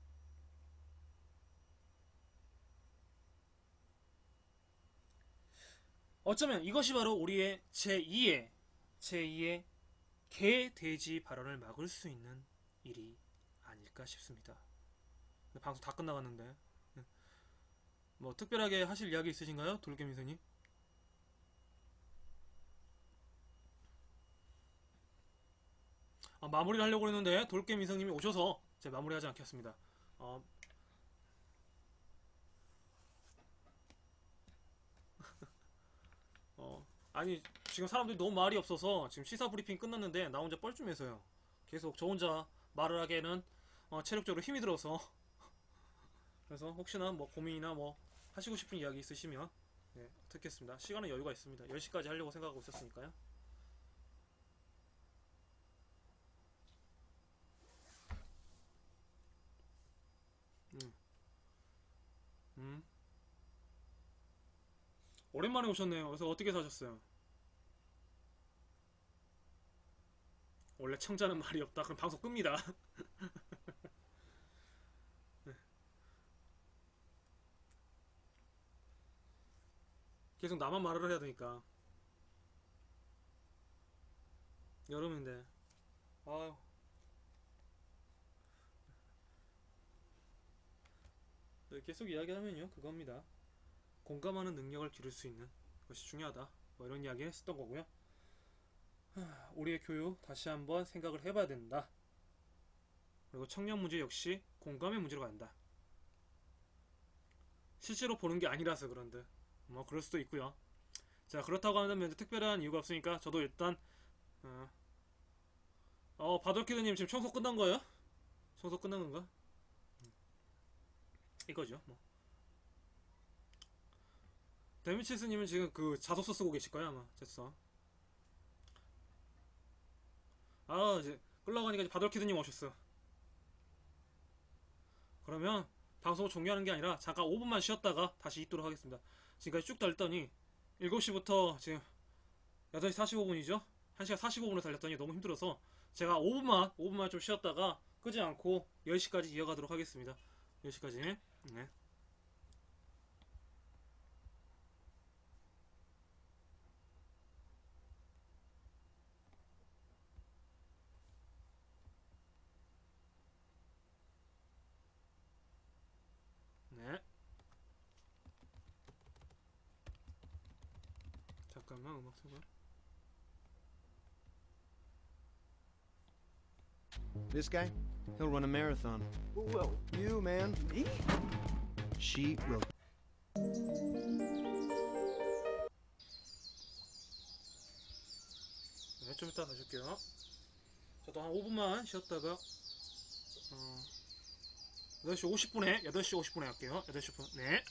어쩌면 이것이 바로 우리의 제2의 개, 돼지 발언을 막을 수 있는 일이 아닐까 싶습니다. 방송 다 끝나갔는데 뭐 특별하게 하실 이야기 있으신가요? 돌개미선님? 마무리를 하려고 했는데 돌개미선님이 오셔서 제가 마무리하지 않겠습니다. 어, 아니 지금 사람들이 너무 말이 없어서 지금 시사 브리핑 끝났는데 나 혼자 뻘쭘해서요. 계속 저 혼자 말을 하기에는 체력적으로 힘이 들어서 그래서 혹시나 뭐 고민이나 뭐 하시고 싶은 이야기 있으시면 네, 듣겠습니다. 시간은 여유가 있습니다. 10시까지 하려고 생각하고 있었으니까요. 음, 음. 오랜만에 오셨네요. 그래서 어떻게 사셨어요? 원래 청자는 말이 없다. 그럼 방송 끕니다. 계속 나만 말을 해야 되니까. 여름인데. 아유, 네, 계속 이야기하면요. 그겁니다. 공감하는 능력을 기를 수 있는 것이 중요하다. 뭐 이런 이야기 했었던 거고요. 우리의 교육 다시 한번 생각을 해봐야 된다. 그리고 청년 문제 역시 공감의 문제로 간다. 실제로 보는 게 아니라서 그런데 뭐 그럴 수도 있고요. 자 그렇다고 하면 특별한 이유가 없으니까 저도 일단 바돌키드님 지금 청소 끝난 거예요? 청소 끝난 건가? 이거죠. 뭐 데미치스님은 지금 그 자소서 쓰고 계실 거야 아마. 됐어. 이제 끌러 가니까 이제 바돌키드님 오셨어. 그러면 방송을 종료하는 게 아니라 잠깐 5분만 쉬었다가 다시 있도록 하겠습니다. 지금까지 쭉 달렸더니 7시부터 지금 8시 45분이죠? 1시간 45분을 달렸더니 너무 힘들어서 제가 5분만 좀 쉬었다가 끄지 않고 10시까지 이어가도록 하겠습니다. 10시까지. 네. 네. 잠깐만 음악 틀고요. This guy, he'll run a marathon. Whoa, You, man. me? She will. 네, 좀 이따 다시 올게요. 저도 한 5분만 쉬었다가 8시 50분에 할게요. 8시 50분. 네.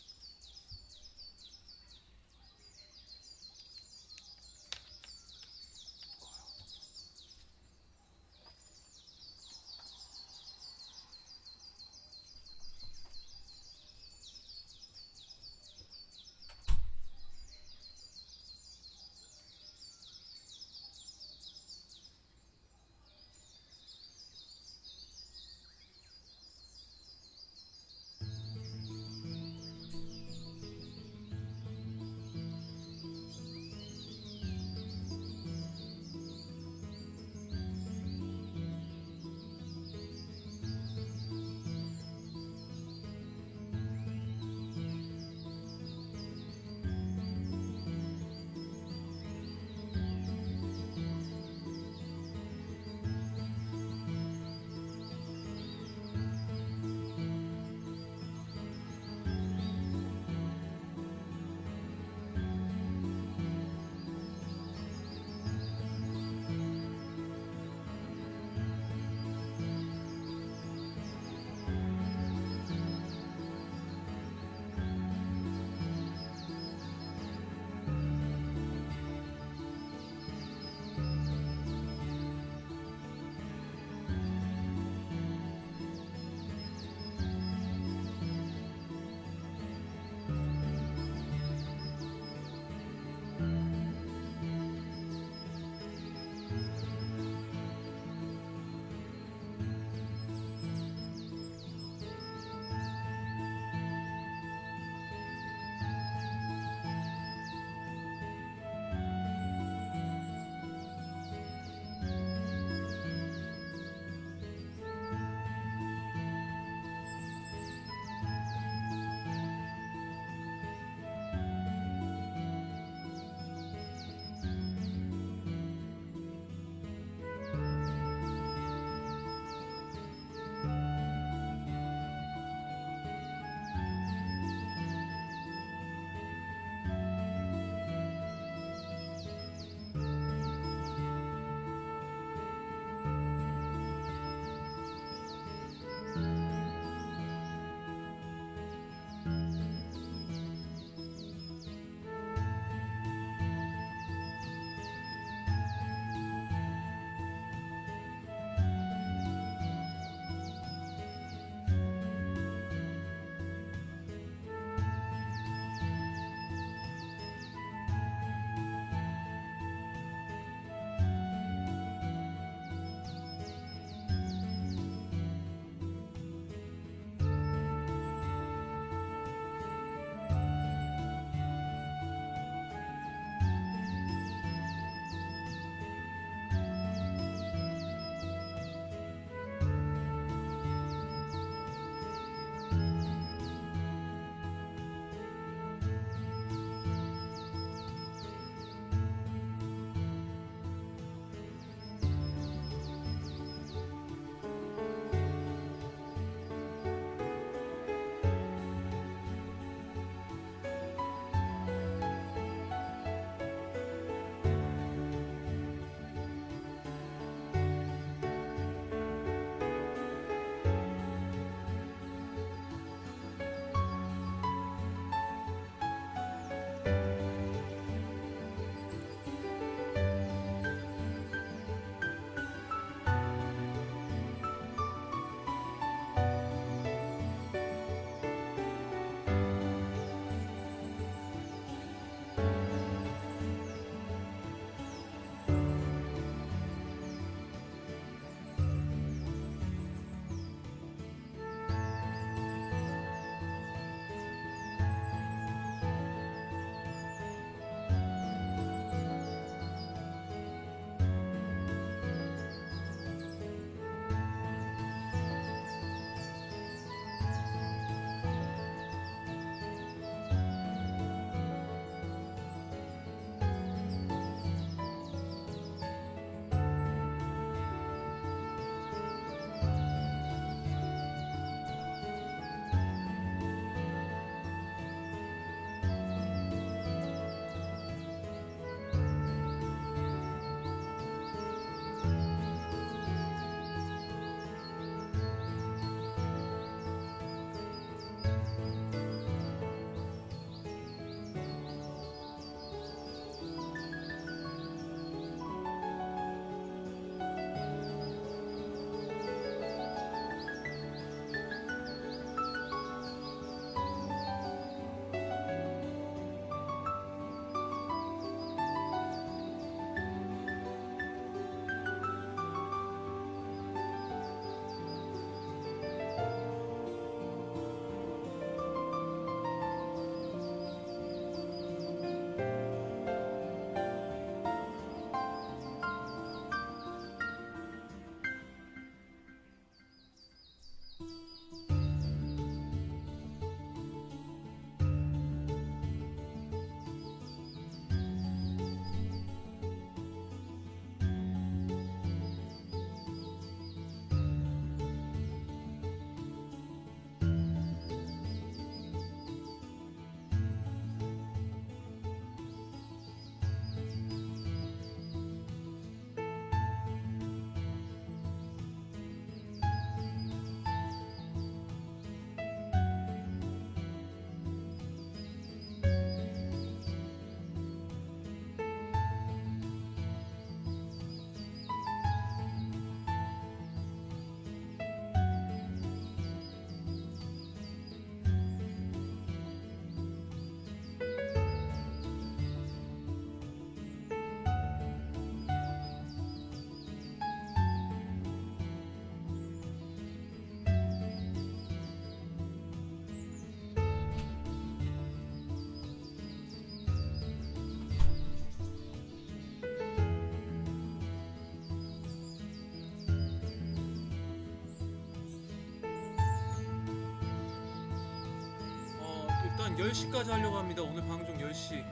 10시까지 하려고 합니다. 오늘 방송 10시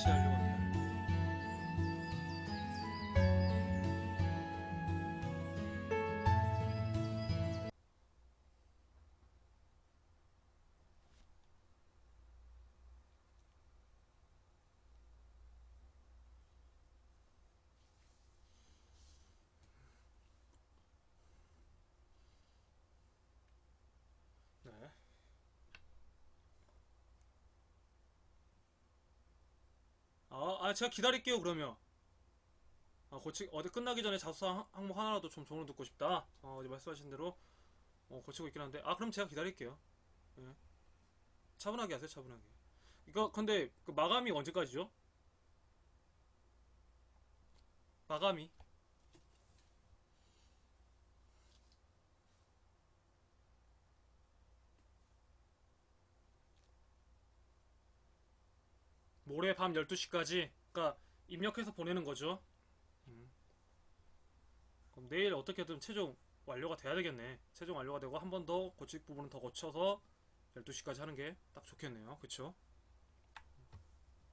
하려고 합니다. 네. 제가 기다릴게요, 그러면. 어디 끝나기 전에 자소서 항목 하나라도 좀 종으로 듣고 싶다. 어제 말씀하신 대로, 고치고 있긴 한데. 그럼 제가 기다릴게요. 예. 차분하게 하세요, 차분하게. 이거, 근데, 그 마감이 언제까지죠? 마감이. 모레 밤 12시까지. 그니까, 입력해서 보내는 거죠. 그럼 내일 어떻게든 최종 완료가 돼야 되겠네. 최종 완료가 되고 한 번 더 고칠 부분은 더 고쳐서 12시까지 하는 게 딱 좋겠네요. 그쵸?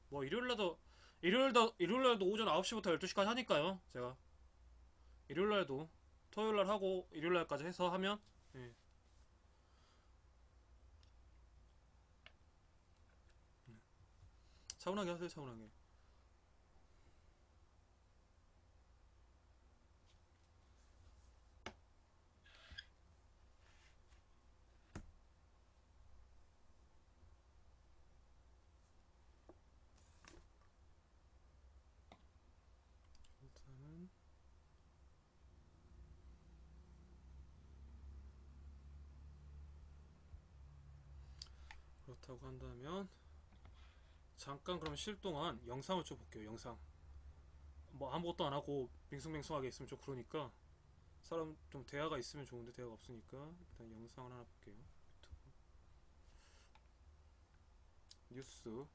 뭐 일요일날도 오전 9시부터 12시까지 하니까요. 제가 일요일날도 토요일날 하고 일요일날까지 해서 하면 예. 차분하게 하세요. 차분하게. 일단은 그렇다고 한다면 잠깐 그럼 쉴 동안 영상을 좀 볼게요. 영상. 뭐 아무것도 안 하고 밍숭맹숭하게 있으면 좀 그러니까 사람 좀 대화가 있으면 좋은데 대화가 없으니까 일단 영상을 하나 볼게요. 유튜브. 뉴스.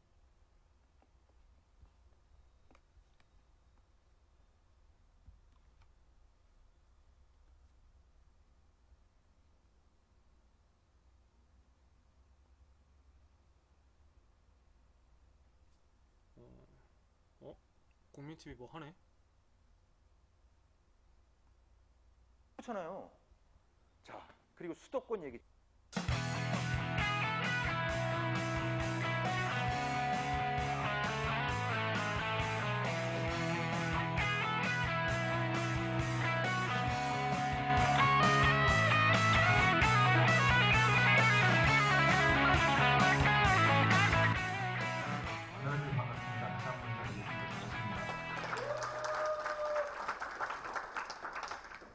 어, 국민TV 뭐 하네? 그렇잖아요. 자, 그리고 수도권 얘기. 여러분 반갑습니다. 다시 한번 인사드리겠습니다.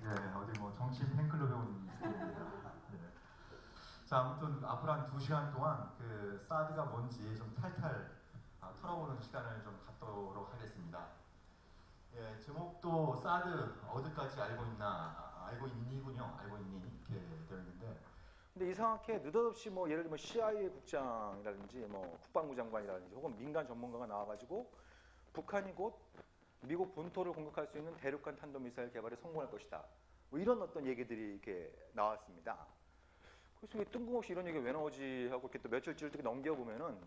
네, 어디 뭐 정치인 팬클럽에 온 느낌입니다. 네. 자, 아무튼 앞으로 한 2시간 동안 그 사드가 뭔지 좀 탈탈 털어보는 시간을 좀 갖도록 하겠습니다. 예, 제목도 사드 어디까지 알고 있나, 알고 있니군요. 알고 있니 이렇게 되어 있는데. 근데 이상하게 느닷없이 뭐 예를 들면 CIA 국장이라든지 뭐 국방부 장관이라든지 혹은 민간 전문가가 나와가지고 북한이 곧 미국 본토를 공격할 수 있는 대륙간 탄도미사일 개발에 성공할 것이다. 뭐 이런 어떤 얘기들이 이렇게 나왔습니다. 그래서 이게 뜬금없이 이런 얘기가 왜 나오지 하고 이렇게 또 며칠째 이렇게 넘겨보면은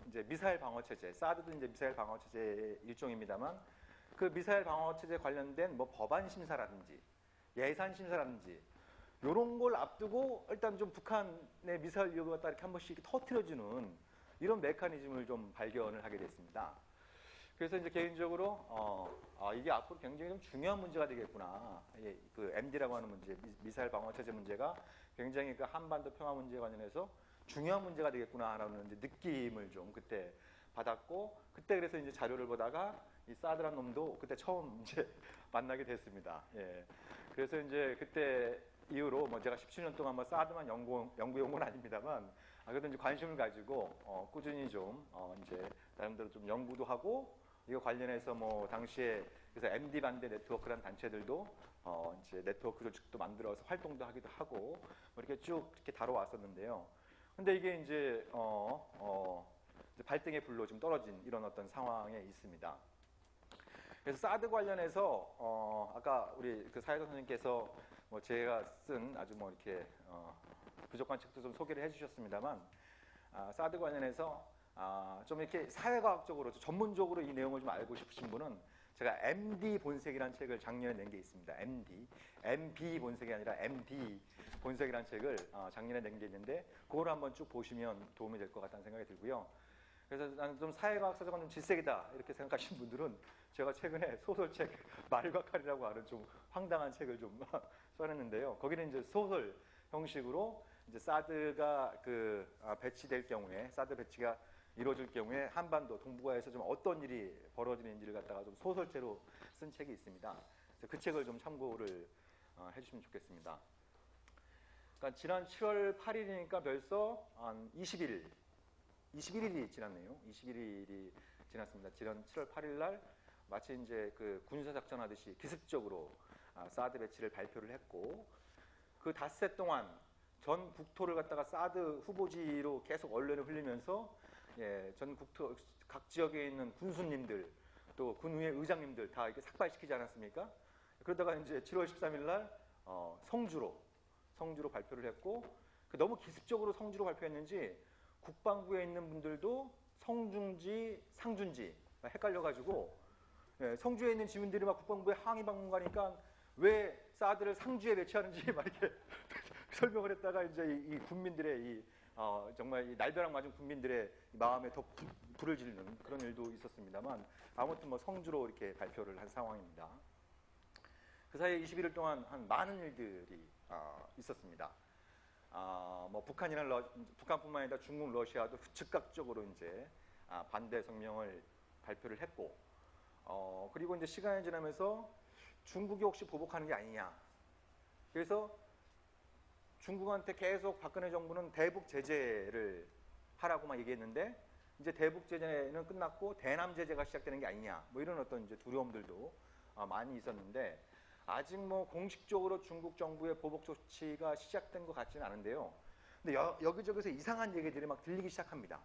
이제 미사일 방어 체제, 사드도 이제 미사일 방어 체제 일종입니다만 그 미사일 방어 체제 관련된 뭐 법안 심사라든지 예산 심사라든지 이런 걸 앞두고 일단 좀 북한의 미사일 위협을 갖다 이렇게 한 번씩 터트려주는 이런 메커니즘을 좀 발견을 하게 됐습니다. 그래서 이제 개인적으로 이게 앞으로 굉장히 좀 중요한 문제가 되겠구나. 그 MD라고 하는 문제, 미사일 방어 체제 문제가 굉장히 그 한반도 평화 문제에 관련해서 중요한 문제가 되겠구나라는 이제 느낌을 좀 그때 받았고, 그때 그래서 이제 자료를 보다가 이 사드란 놈도 그때 처음 이제 만나게 됐습니다. 예. 그래서 이제 그때 이후로 뭐 제가 17년 동안 뭐 사드만 연구해온 건 아닙니다만, 그래도 이제 관심을 가지고 꾸준히 좀 이제 나름대로 좀 연구도 하고, 이거 관련해서 뭐 당시에 그래서 MD 반대 네트워크라는 단체들도 이제 네트워크 조직도 만들어서 활동도 하기도 하고 뭐 이렇게 쭉 이렇게 다뤄왔었는데요. 근데 이게 이제 이제 발등의 불로 좀 떨어진 이런 어떤 상황에 있습니다. 그래서 사드 관련해서 아까 우리 그 사회자 선생님께서 뭐 제가 쓴 아주 뭐 이렇게 부족한 책도 좀 소개를 해주셨습니다만, 사드 관련해서 좀 이렇게 사회과학적으로 전문적으로 이 내용을 좀 알고 싶으신 분은 제가 MD 본색이라는 책을 작년에 낸 게 있습니다. MB 본색이 아니라 MD 본색이라는 책을 작년에 낸 게 있는데 그걸 한번 쭉 보시면 도움이 될 것 같다는 생각이 들고요. 그래서 나는 좀 사회과학 서적은 좀 질색이다 이렇게 생각하시는 분들은 제가 최근에 소설책 말과 칼이라고 하는 좀 황당한 책을 좀 써냈는데요. 거기는 이제 소설 형식으로 이제 사드가 배치될 경우에 사드 배치가 이루어질 경우에 한반도 동북아에서 좀 어떤 일이 벌어지는지를 갖다가 좀 소설체로 쓴 책이 있습니다. 그래서 그 책을 좀 참고를 해주시면 좋겠습니다. 그러니까 지난 7월 8일이니까 벌써 한 21일이 지났네요. 21일이 지났습니다. 지난 7월 8일 날 마치 이제 그 군사작전 하듯이 기습적으로 사드 배치를 발표를 했고 그 닷새 동안 전 국토를 갖다가 사드 후보지로 계속 언론에 흘리면서 전 국토 각 지역에 있는 군수님들 또 군의회 의장님들 다 이렇게 삭발시키지 않았습니까? 그러다가 이제 7월 13일 날 성주로 발표를 했고 너무 기습적으로 성주로 발표했는지 국방부에 있는 분들도 성중지, 상준지 헷갈려가지고 성주에 있는 지문들이 막 국방부에 항의 방문 가니까 왜 사드를 상주에 배치하는지 막 이렇게 설명을 했다가 이제 이 국민들의 정말 이 날벼락 맞은 국민들의 마음에 더 불을 지르는 그런 일도 있었습니다만 아무튼 뭐 성주로 이렇게 발표를 한 상황입니다. 그 사이에 21일 동안 한 많은 일들이 있었습니다. 뭐 북한뿐만 아니라 중국, 러시아도 즉각적으로 이제 반대 성명을 발표를 했고, 그리고 이제 시간이 지나면서 중국이 혹시 보복하는 게 아니냐. 그래서 중국한테 계속 박근혜 정부는 대북 제재를 하라고만 얘기했는데 이제 대북 제재는 끝났고 대남 제재가 시작되는 게 아니냐. 뭐 이런 어떤 이제 두려움들도 많이 있었는데. 아직 뭐 공식적으로 중국 정부의 보복 조치가 시작된 것 같지는 않은데요. 근데 여기저기서 이상한 얘기들이 막 들리기 시작합니다.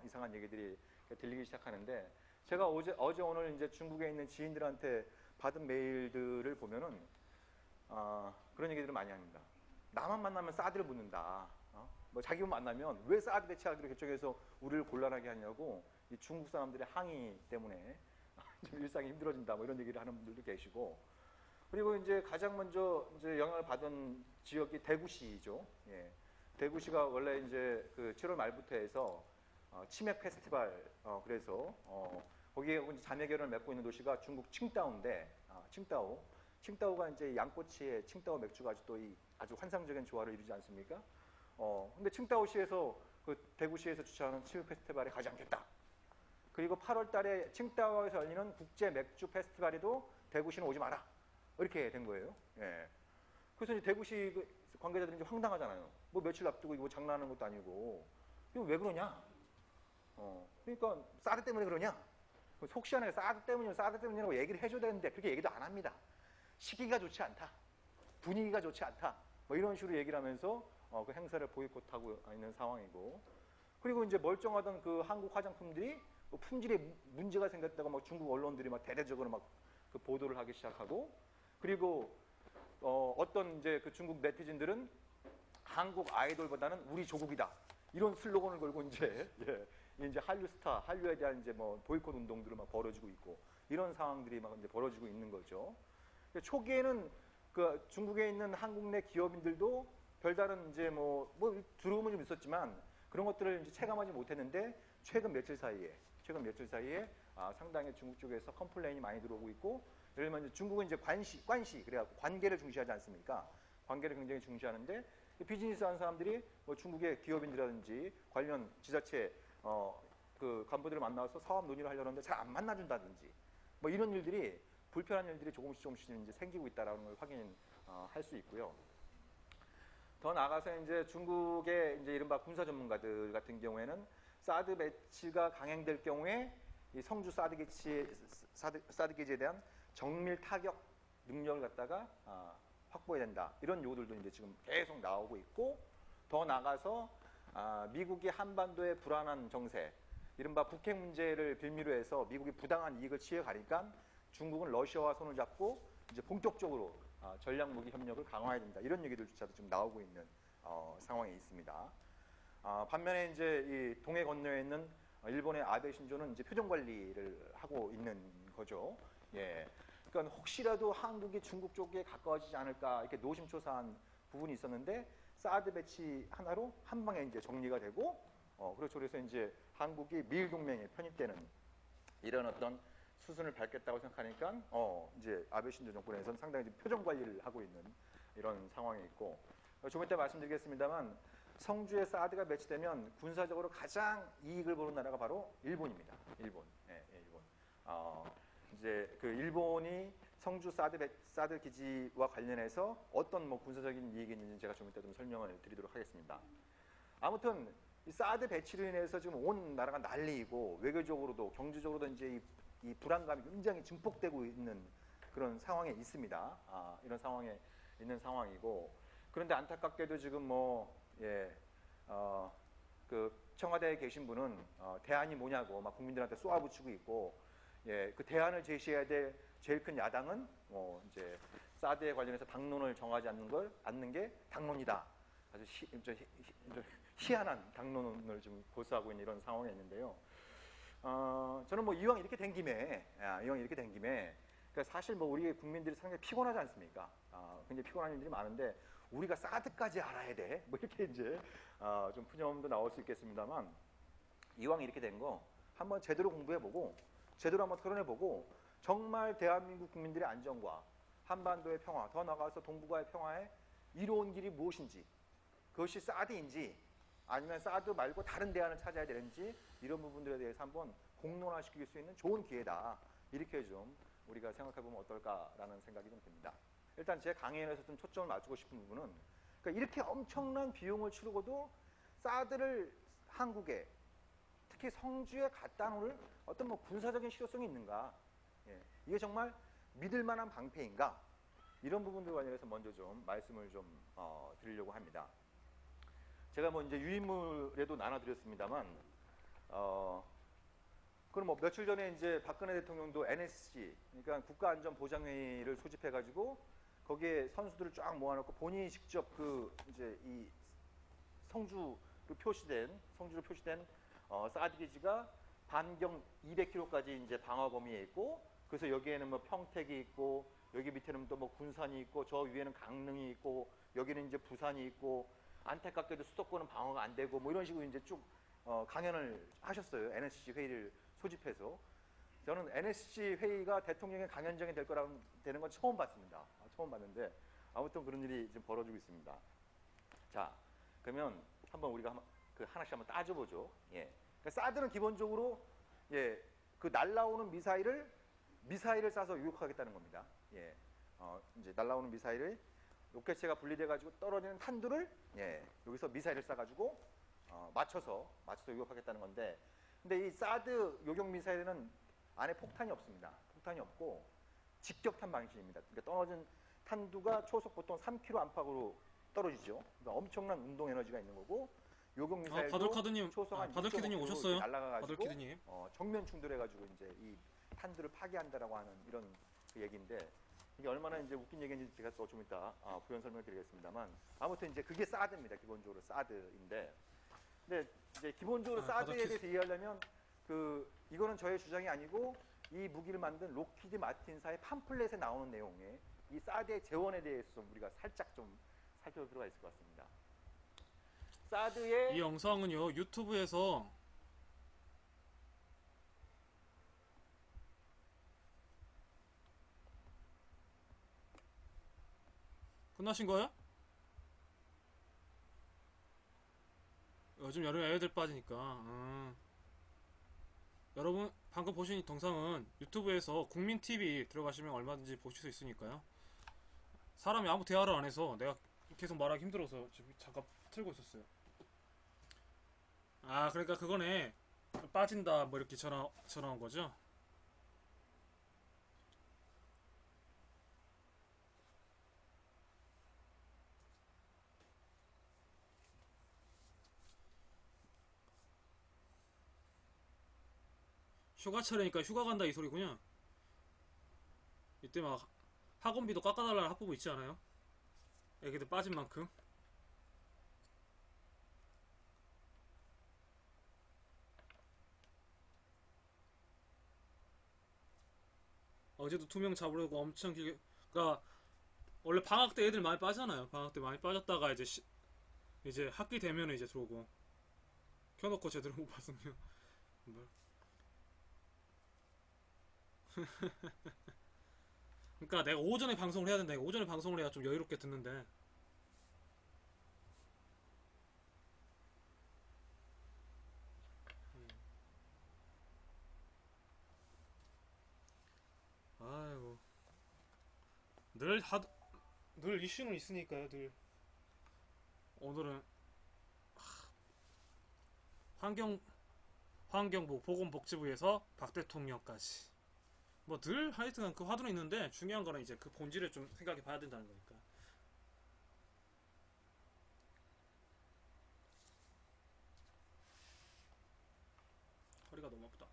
이상한 얘기들이 들리기 시작하는데 제가 어제 오늘 이제 중국에 있는 지인들한테 받은 메일들을 보면은 그런 얘기들을 많이 합니다. 나만 만나면 사드를 묻는다. 뭐 자기만 만나면 왜 사드 배치하기로 결정해서 우리를 곤란하게 하냐고 이 중국 사람들의 항의 때문에 좀 일상이 힘들어진다. 뭐 이런 얘기를 하는 분들도 계시고. 그리고 이제 가장 먼저 이제 영향을 받은 지역이 대구시죠. 대구시가 원래 이제 그 7월 말부터 해서 치맥 페스티벌 그래서 거기에 이제 자매 결연을 맺고 있는 도시가 중국 칭다오인데 칭다오가 이제 양꼬치에 칭다오 맥주가 아주 환상적인 조화를 이루지 않습니까? 근데 칭다오시에서 그 대구시에서 주최하는 치맥 페스티벌에 가지 않겠다. 그리고 8월 달에 칭다오에서 열리는 국제 맥주 페스티벌에도 대구시는 오지 마라. 이렇게 된 거예요. 그래서 이제 대구시 관계자들이 이제 황당하잖아요. 뭐 며칠 앞두고 이거 장난하는 것도 아니고. 이거 왜 그러냐? 그러니까 사드 때문에 그러냐? 속 시원하게 사드 때문이라고 얘기를 해줘야 되는데 그렇게 얘기도 안 합니다. 시기가 좋지 않다. 분위기가 좋지 않다. 뭐 이런 식으로 얘기를 하면서 그 행사를 보이콧하고 있는 상황이고. 그리고 이제 멀쩡하던 그 한국 화장품들이 뭐 품질에 문제가 생겼다고 막 중국 언론들이 막 대대적으로 막 그 보도를 하기 시작하고. 그리고 어떤 이제 그 중국 네티즌들은 한국 아이돌보다는 우리 조국이다 이런 슬로건을 걸고 이제 한류 스타, 한류에 대한 이제 뭐 보이콧 운동들을 막 벌어지고 있고 이런 상황들이 막 이제 벌어지고 있는 거죠. 초기에는 그 중국에 있는 한국 내 기업인들도 별다른 이제 뭐 두려움은 좀 있었지만 그런 것들을 이제 체감하지 못했는데 최근 며칠 사이에 상당히 중국 쪽에서 컴플레인이 많이 들어오고 있고. 예를 들면 중국은 이제 관시 그래갖고 관계를 중시하지 않습니까? 관계를 굉장히 중시하는데 비즈니스 하는 사람들이 뭐 중국의 기업인들이라든지 관련 지자체 그 간부들을 만나서 사업 논의를 하려는데 잘 안 만나준다든지 뭐 이런 일들이 불편한 일들이 조금씩 이제 생기고 있다라는 걸 확인할 수 있고요. 더 나아가서 이제 중국의 이제 이른바 군사 전문가들 같은 경우에는 사드 배치가 강행될 경우에 이 성주 사드 기지에 대한 정밀 타격 능력을 갖다가 확보해야 된다. 이런 요구들도 이제 지금 계속 나오고 있고 더 나아가서 미국이 한반도의 불안한 정세, 이른바 북핵 문제를 빌미로 해서 미국이 부당한 이익을 취해가니까 중국은 러시아와 손을 잡고 이제 본격적으로 전략 무기 협력을 강화해야 된다. 이런 얘기들조차도 지금 나오고 있는 상황에 있습니다. 반면에 이제 이 동해 건너에 있는 일본의 아베 신조는 이제 표정 관리를 하고 있는 거죠. 예. 그러니까 혹시라도 한국이 중국 쪽에 가까워지지 않을까 이렇게 노심초사한 부분이 있었는데 사드 배치 하나로 한 방에 이제 정리가 되고 그렇죠. 그래서 이제 한국이 미일 동맹에 편입되는 이런 어떤 수순을 밟겠다고 생각하니까 이제 아베 신조 정권에서는 상당히 지금 표정 관리를 하고 있는 이런 상황이 있고 좀 이따 말씀드리겠습니다만 성주에 사드가 배치되면 군사적으로 가장 이익을 보는 나라가 바로 일본입니다. 일본. 예, 일본. 이제 그 일본이 성주 사드 기지와 관련해서 어떤 뭐 군사적인 이익이 있는지 제가 좀 이따 좀 설명을 드리도록 하겠습니다. 아무튼 이 사드 배치로 인해서 지금 온 나라가 난리이고 외교적으로도 경제적으로도 이제 이 불안감이 굉장히 증폭되고 있는 그런 상황에 있습니다. 이런 상황에 있는 상황이고 그런데 안타깝게도 지금 그 청와대에 계신 분은 대안이 뭐냐고 막 국민들한테 쏘아붙이고 있고 그 대안을 제시해야 될 제일 큰 야당은 이제 사드에 관련해서 당론을 정하지 않는 게 당론이다. 아주 희한한 당론을 좀 고수하고 있는 이런 상황에 있는데요. 저는 뭐 이왕 이렇게 된 김에 그러니까 사실 뭐 우리 국민들이 상당히 피곤하지 않습니까? 굉장히 피곤한 일들이 많은데 우리가 사드까지 알아야 돼. 뭐 이렇게 이제 좀 푸념도 나올 수 있겠습니다만 이왕 이렇게 된 거 한번 제대로 공부해보고 제대로 한번 토론해보고 정말 대한민국 국민들의 안정과 한반도의 평화, 더 나아가서 동북아의 평화에 이로운 길이 무엇인지 그것이 사드인지 아니면 사드 말고 다른 대안을 찾아야 되는지 이런 부분들에 대해서 한번 공론화시킬 수 있는 좋은 기회다. 이렇게 좀 우리가 생각해보면 어떨까라는 생각이 좀 듭니다. 일단 제 강연에서 좀 초점을 맞추고 싶은 부분은 그러니까 이렇게 엄청난 비용을 치르고도 사드를 한국에 특히 성주에 갖다 놓을 어떤 뭐 군사적인 실효성이 있는가? 이게 정말 믿을 만한 방패인가? 이런 부분들 관련해서 먼저 좀 말씀을 좀 드리려고 합니다. 제가 뭐 이제 유인물에도 나눠드렸습니다만, 그럼 뭐 며칠 전에 이제 박근혜 대통령도 NSC, 그러니까 국가안전보장회의를 소집해가지고 거기에 선수들을 쫙 모아놓고 본인이 직접 그 이제 이 성주로 표시된 사드 기지가 반경 200km까지 이제 방어 범위에 있고, 그래서 여기에는 뭐 평택이 있고, 여기 밑에는 또 뭐 군산이 있고, 저 위에는 강릉이 있고, 여기는 이제 부산이 있고, 안타깝게도 수도권은 방어가 안 되고, 뭐 이런 식으로 이제 쭉 강연을 하셨어요. NSC 회의를 소집해서. 저는 NSC 회의가 대통령의 강연장이 되는 건 처음 봤습니다. 처음 봤는데 아무튼 그런 일이 지금 벌어지고 있습니다. 자, 그러면 한번 우리가 하나씩 한번 따져보죠. 그러니까 사드는 기본적으로 그 날라오는 미사일을 쏴서 유혹하겠다는 겁니다. 이제 날라오는 미사일을 로켓체가 분리돼가지고 떨어지는 탄두를 여기서 미사일을 쏴가지고 맞춰서 유혹하겠다는 건데, 근데 이 사드 요격 미사일은 안에 폭탄이 없습니다. 폭탄이 없고 직격탄 방식입니다. 그러니까 떨어진 탄두가 초속 보통 3km 안팎으로 떨어지죠. 그러니까 엄청난 운동 에너지가 있는 거고, 요격 미사일도 바들카드님, 초속 한 바들키드님 2.5km 오셨어요? 날아가가지고 바들키드님. 정면 충돌해가지고 이제 이 탄두를 파괴한다라고 하는 이런 그 얘기인데, 이게 얼마나 이제 웃긴 얘기인지 제가 또 좀 이따 부연 설명드리겠습니다만, 아무튼 이제 그게 사드입니다. 기본적으로 사드인데, 근데 이제 기본적으로 사드에 대해서 이해하려면 이거는 저의 주장이 아니고 이 무기를 만든 록히드 마틴사의 팜플렛에 나오는 내용에 이 사드의 재원에 대해서 좀 우리가 살짝 좀 살펴볼 필요가 있을 것 같습니다. 사드의 이 영상은요 유튜브에서 끝나신 거예요? 요즘 여름에 애들 빠지니까. 여러분 방금 보신 이 동상은 유튜브에서 국민TV 들어가시면 얼마든지 보실 수 있으니까요. 사람이 아무 대화를 안 해서 내가 계속 말하기 힘들어서 지금 잠깐 틀고 있었어요. 그러니까 그거네. 빠진다 뭐 이렇게 전화 온 거죠. 휴가철이니까 휴가 간다 이 소리군요. 이때 막 학원비도 깎아달라는 학부모 있지 않아요? 애기들 빠진 만큼. 어제도 2명 잡으려고 엄청 길게. 그러니까 원래 방학 때 애들 많이 빠잖아요. 방학 때 많이 빠졌다가 이제 학기 되면 이제 들어오고. 켜놓고 제대로 못 봤으면. 뭘. 그러니까 내가 오전에 방송을 해야 된다. 오전에 방송을 해야 좀 여유롭게 듣는데. 아이고. 늘 이슈는 있으니까요. 늘. 오늘은 환경부 보건복지부에서 박 대통령까지. 뭐 늘 하여튼 그 화두는 있는데 중요한 거는 이제 그 본질을 좀 생각해 봐야 된다는 거니까. 허리가 너무 아프다.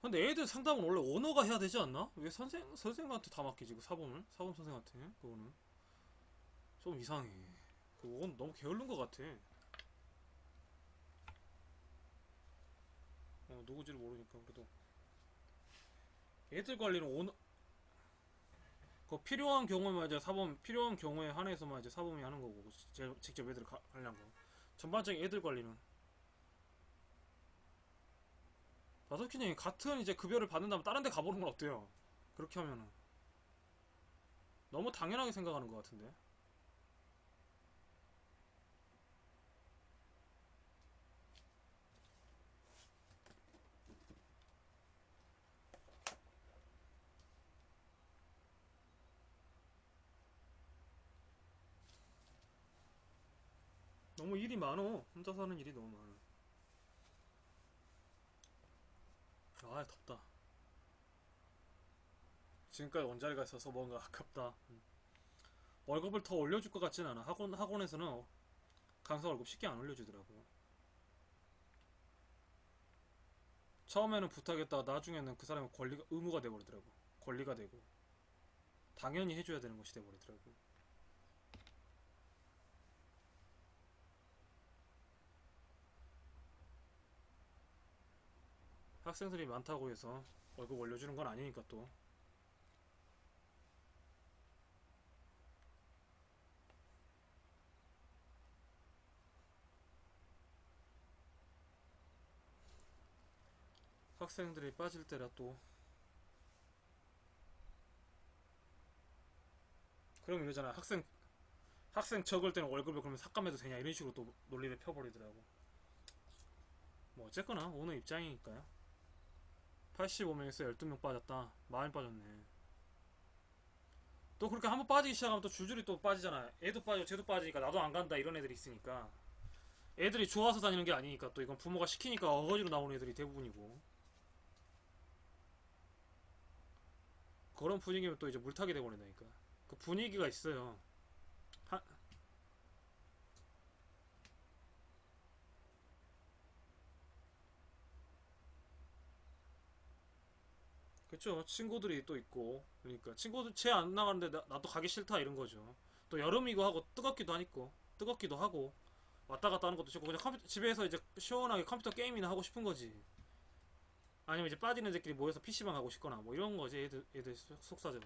근데 애들 상담은 원래 오너가 해야 되지 않나? 왜 선생한테 다 맡기지? 그 사범 선생한테? 그거는 좀 이상해. 그건 너무 게으른 것 같아. 누구지를 모르니까. 그래도 애들 관리는 오너, 그 필요한 경우에만 이제 사범, 필요한 경우에 한해서만 이제 사범이 하는 거고, 직접 애들 관리한 거. 전반적인 애들 관리는 다섯키님이 같은 이제 급여를 받는다면 다른 데 가보는 건 어때요? 그렇게 하면은 너무 당연하게 생각하는 것 같은데. 너무 일이 많어. 혼자 사는 일이 너무 많아. 아, 덥다. 지금까지 원자리가 있어서 뭔가 아깝다. 월급을 더 올려줄 것 같진 않아. 학원에서는 강사 월급 쉽게 안 올려주더라고. 처음에는 부탁했다가 나중에는 그 사람의 의무가 돼버리더라고. 권리가 되고 당연히 해줘야 되는 것이 돼버리더라고. 학생들이 많다고 해서 월급 올려주는 건 아니니까 또. 학생들이 빠질 때라 또. 그럼 이러잖아. 학생 적을 때는 월급을 그러면 삭감해도 되냐 이런 식으로 또 논리를 펴버리더라고. 뭐 어쨌거나 오늘 입장이니까요. 85명에서 12명 빠졌다. 많이 빠졌네. 또 그렇게 한번 빠지기 시작하면 또 줄줄이 또 빠지잖아. 애도 빠지고 쟤도 빠지니까 나도 안 간다 이런 애들이 있으니까. 애들이 좋아서 다니는 게 아니니까 또 이건 부모가 시키니까 어거지로 나오는 애들이 대부분이고. 그런 분위기면 또 이제 물타기 돼버린다니까. 그 분위기가 있어요. 그쵸. 친구들이 또 있고. 그러니까 친구들 쟤 안 나가는데 나도 가기 싫다 이런 거죠. 또 여름이고 하고 뜨겁기도 하니까. 뜨겁기도 하고. 왔다 갔다 하는 것도 싫고 그냥 집에서 이제 시원하게 컴퓨터 게임이나 하고 싶은 거지. 아니면 이제 빠진 애들끼리 모여서 PC방 가고 싶거나 뭐 이런 거지. 애들 속사정.